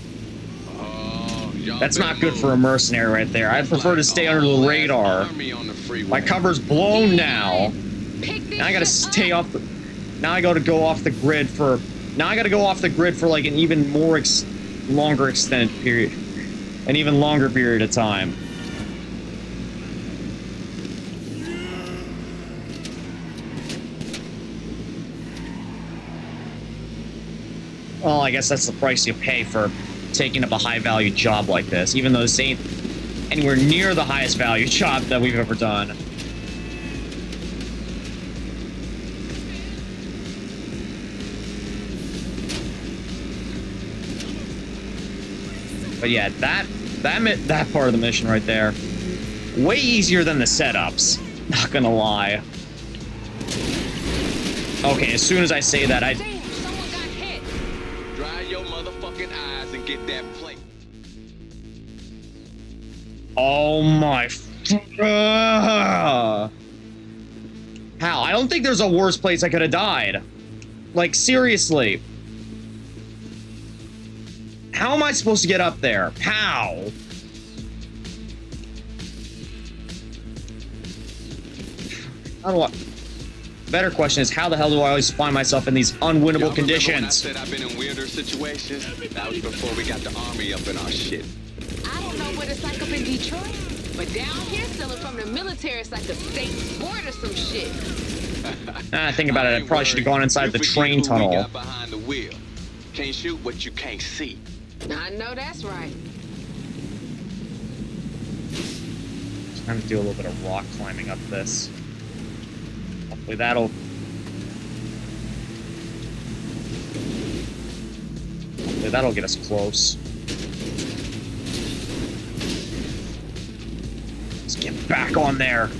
Oh, y'all. That's not good for a mercenary right there. I'd prefer to stay under the radar. My cover's blown now. Now I gotta stay off the... Now I gotta go off the grid for... Now I gotta go off the grid for like an even more longer extended period. An even longer period of time. Well, I guess that's the price you pay for taking up a high-value job like this, even though this ain't anywhere near the highest value job that we've ever done. But yeah, that part of the mission right there, way easier than the setups. Not gonna lie. Okay, as soon as I say that, Dry your motherfucking eyes and get that plate. Oh my... How? I don't think there's a worse place I could have died. Like, seriously. How am I supposed to get up there? How? How do I... The better question is, how the hell do I always find myself in these unwinnable conditions? When I said I've been in weirder situations? That was before we got the army up in our shit. I don't know what it's like up in Detroit, but down here, stealing from the military is like a state sport or some shit. Think about it, I probably should have gone inside the train tunnel. Got behind the wheel. Can't shoot what you can't see. I know that's right. Time to do a little bit of rock climbing up this. Hopefully that'll... Hopefully that'll get us close. Let's get back on there.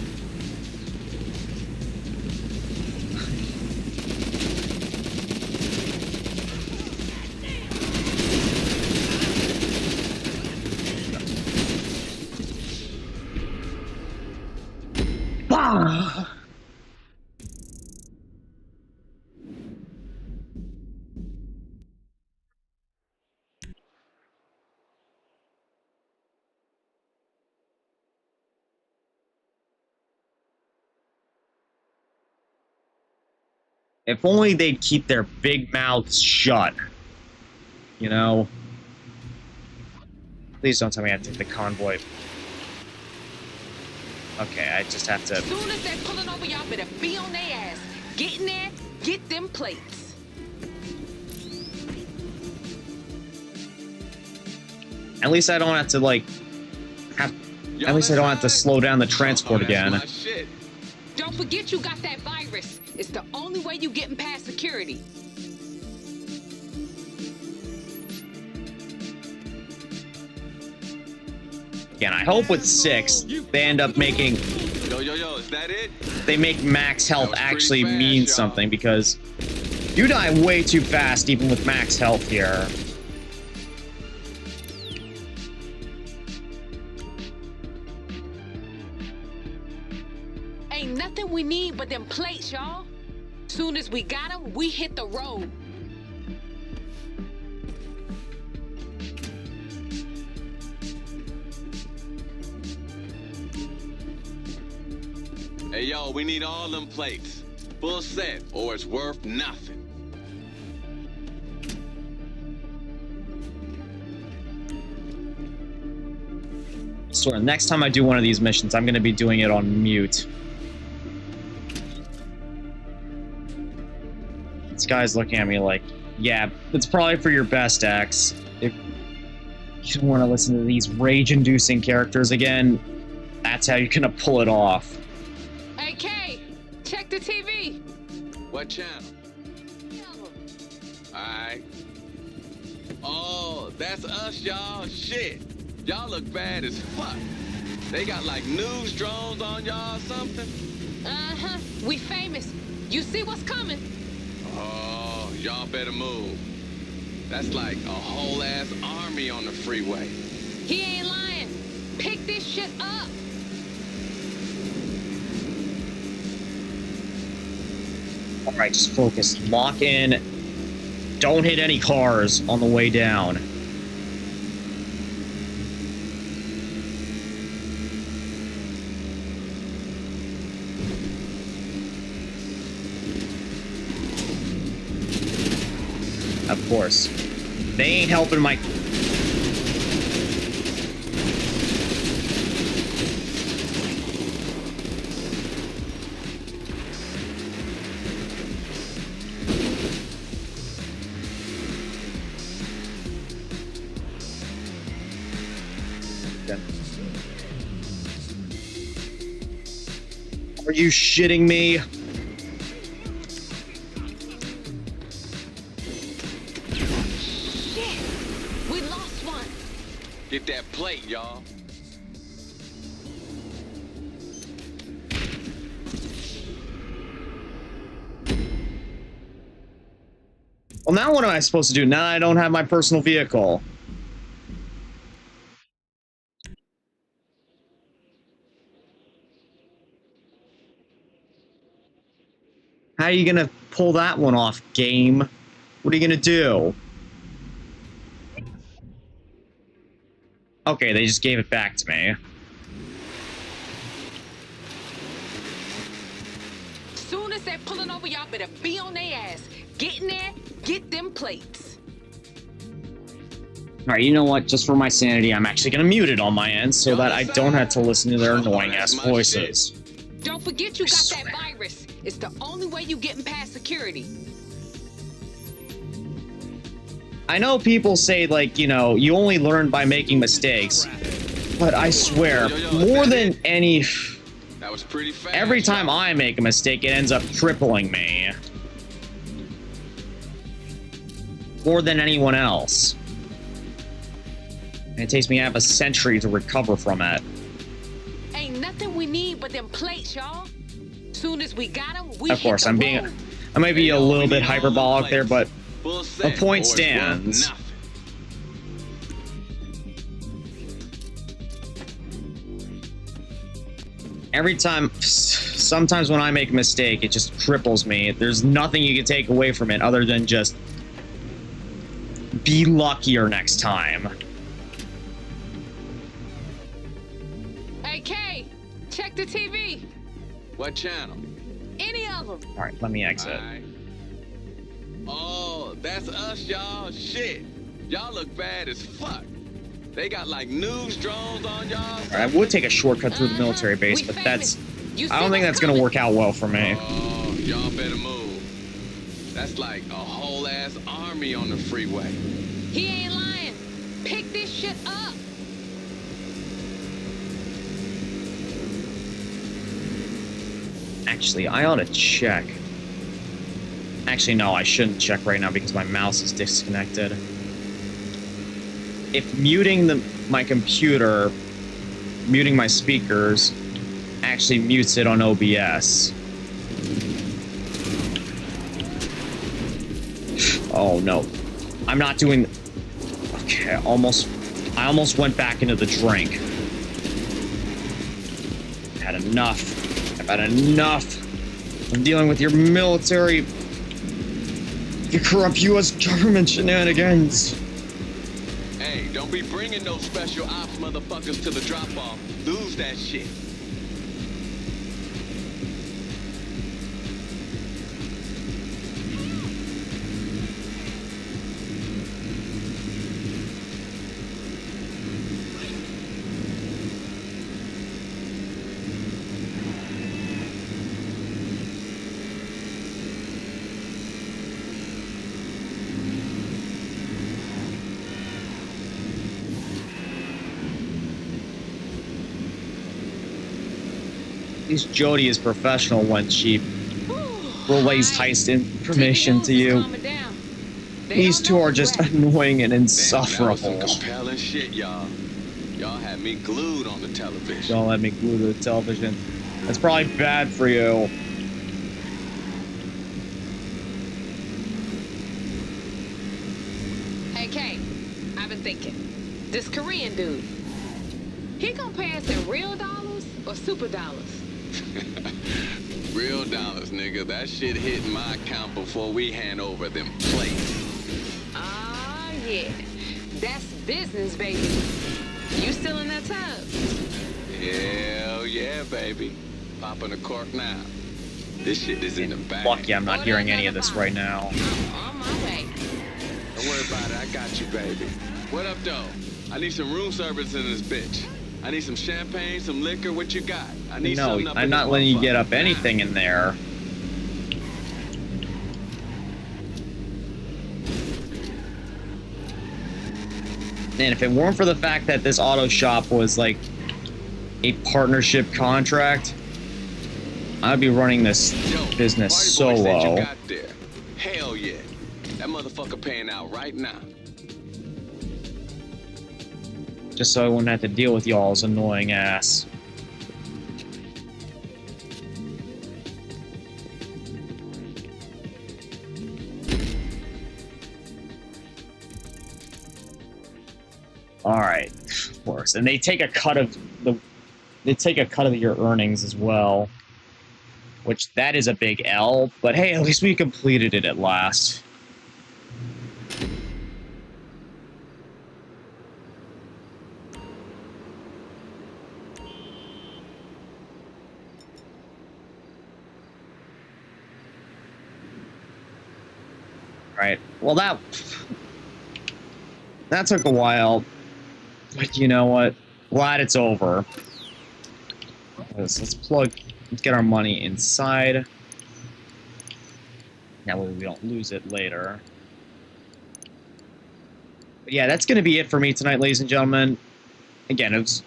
If only they'd keep their big mouths shut. You know? Please don't tell me I have to take the convoy. Okay, I just have to... As soon as they're pulling over, y'all better be on their ass. Get in there, get them plates. At least I don't have to, like... At least I don't have to slow down the transport again. Don't forget you got that virus. It's the only way you getting past security. Again, I hope with 6, they end up making... Yo, is that it? They make max health actually mean something, because you die way too fast even with max health here. Ain't nothing we need but them plates, y'all. Soon as we got them, we hit the road. Hey, yo, we need all them plates. Full set, or it's worth nothing. So next time I do one of these missions, I'm gonna be doing it on mute. This guy's looking at me like, yeah, it's probably for your best, X. If you don't want to listen to these rage-inducing characters again, that's how you're gonna pull it off. Hey, Kay, check the TV. What channel? Alright. Oh, that's us, y'all. Shit. Y'all look bad as fuck. They got like news drones on y'all or something? Uh-huh. We famous. You see what's coming? Oh, y'all better move. That's like a whole ass army on the freeway. He ain't lying. Pick this shit up. Alright, just focus. Lock in. Don't hit any cars on the way down. Of course. They ain't helping my... Are you shitting me? Get that plate, y'all. Well, now what am I supposed to do? Now I don't have my personal vehicle. How are you gonna pull that one off, game? What are you gonna do? Okay, they just gave it back to me. Soon as they're pulling over, y'all better be on their ass. Get in there, get them plates. Alright, you know what? Just for my sanity, I'm actually gonna mute it on my end so that I don't have to listen to their annoying-ass voices. Don't forget you got that virus. It's the only way you getting past security. I know people say, like, you know, you only learn by making mistakes, but I swear, more than any... That was pretty fast. Every time I make a mistake, it ends up crippling me. More than anyone else. And it takes me half a century to recover from it. Ain't nothing we need but them plates, y'all. Soon as we got them, we Of course, hit the road. I might be a little bit hyperbolic there, but the point stands. Every time, sometimes when I make a mistake, it just cripples me. There's nothing you can take away from it other than just be luckier next time. Hey, Kay, check the TV. What channel? Any of them. All right, let me exit. Right. Oh, that's us, y'all. Shit. Y'all look bad as fuck. They got like news drones on y'all. All right, I would take a shortcut through the military base, but that's... I don't think that's going to work out well for me. Oh, y'all better move. That's like a whole ass army on the freeway. He ain't lying. Pick this shit up. Actually, I ought to check. Actually, no, I shouldn't check right now because my mouse is disconnected. If muting my computer, muting my speakers, actually mutes it on OBS. Oh, no. I'm not doing... Okay, I almost went back into the drink. Had enough. I I've had enough of dealing with your military, your corrupt U.S. government shenanigans. Hey, don't be bringing those special ops motherfuckers to the drop-off. Lose that shit. At least Jody is professional when she relays heist information to you. These two are just annoying and insufferable. Damn, that was some compelling shit, y'all. Y'all had me glued on the television. Don't let me glue to the television. That's probably bad for you. Hey, Kay, I've been thinking. This Korean dude, he gonna pay us in real dollars or super dollars? Real dollars, nigga. That shit hit my account before we hand over them plates. Ah, yeah. That's business, baby. You still in that tub? Hell yeah, baby. Popping a cork now. This shit is in the bag. Lucky I'm not hearing any of this right now. I'm on my way. Don't worry about it. I got you, baby. What up, though? I need some room service in this bitch. I need some champagne, some liquor. What you got? I need No, something up I'm in not this letting you get motherfucker. up anything in there. Man, if it weren't for the fact that this auto shop was like a partnership contract, I'd be running this business Party boy said solo. you got there. Hell yeah. That motherfucker paying out right now. Just so I wouldn't have to deal with y'all's annoying ass. Alright, of course. And they take a cut of your earnings as well. Which that is a big L, but hey, at least we completed it at last. Right. Well, that took a while, but you know what? Glad it's over. Let's get our money inside. That way we don't lose it later. But yeah, that's gonna be it for me tonight, ladies and gentlemen. Again, it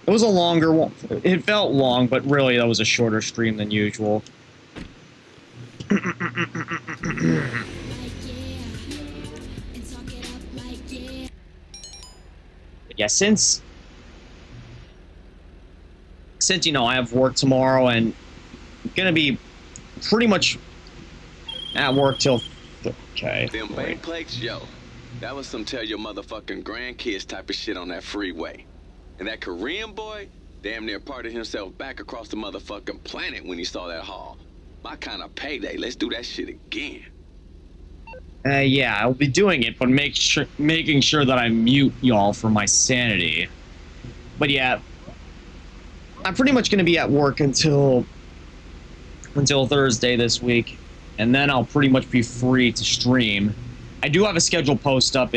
was a longer one. It felt long, but really that was a shorter stream than usual. Yeah, since you know I have work tomorrow and I'm gonna be pretty much at work till okay. Them bank plates, yo. That was some tell your motherfucking grandkids type of shit on that freeway. And that Korean boy damn near parted himself back across the motherfucking planet when he saw that haul. My kind of payday. Let's do that shit again. Yeah, I'll be doing it, but making sure that I mute y'all for my sanity. But yeah, I'm pretty much gonna be at work until Thursday this week, and then I'll pretty much be free to stream. I do have a scheduled post up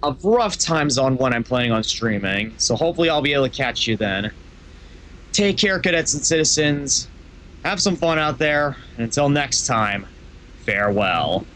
of rough times on when I'm planning on streaming, so hopefully I'll be able to catch you then. Take care, cadets and citizens. Have some fun out there, and until next time, farewell.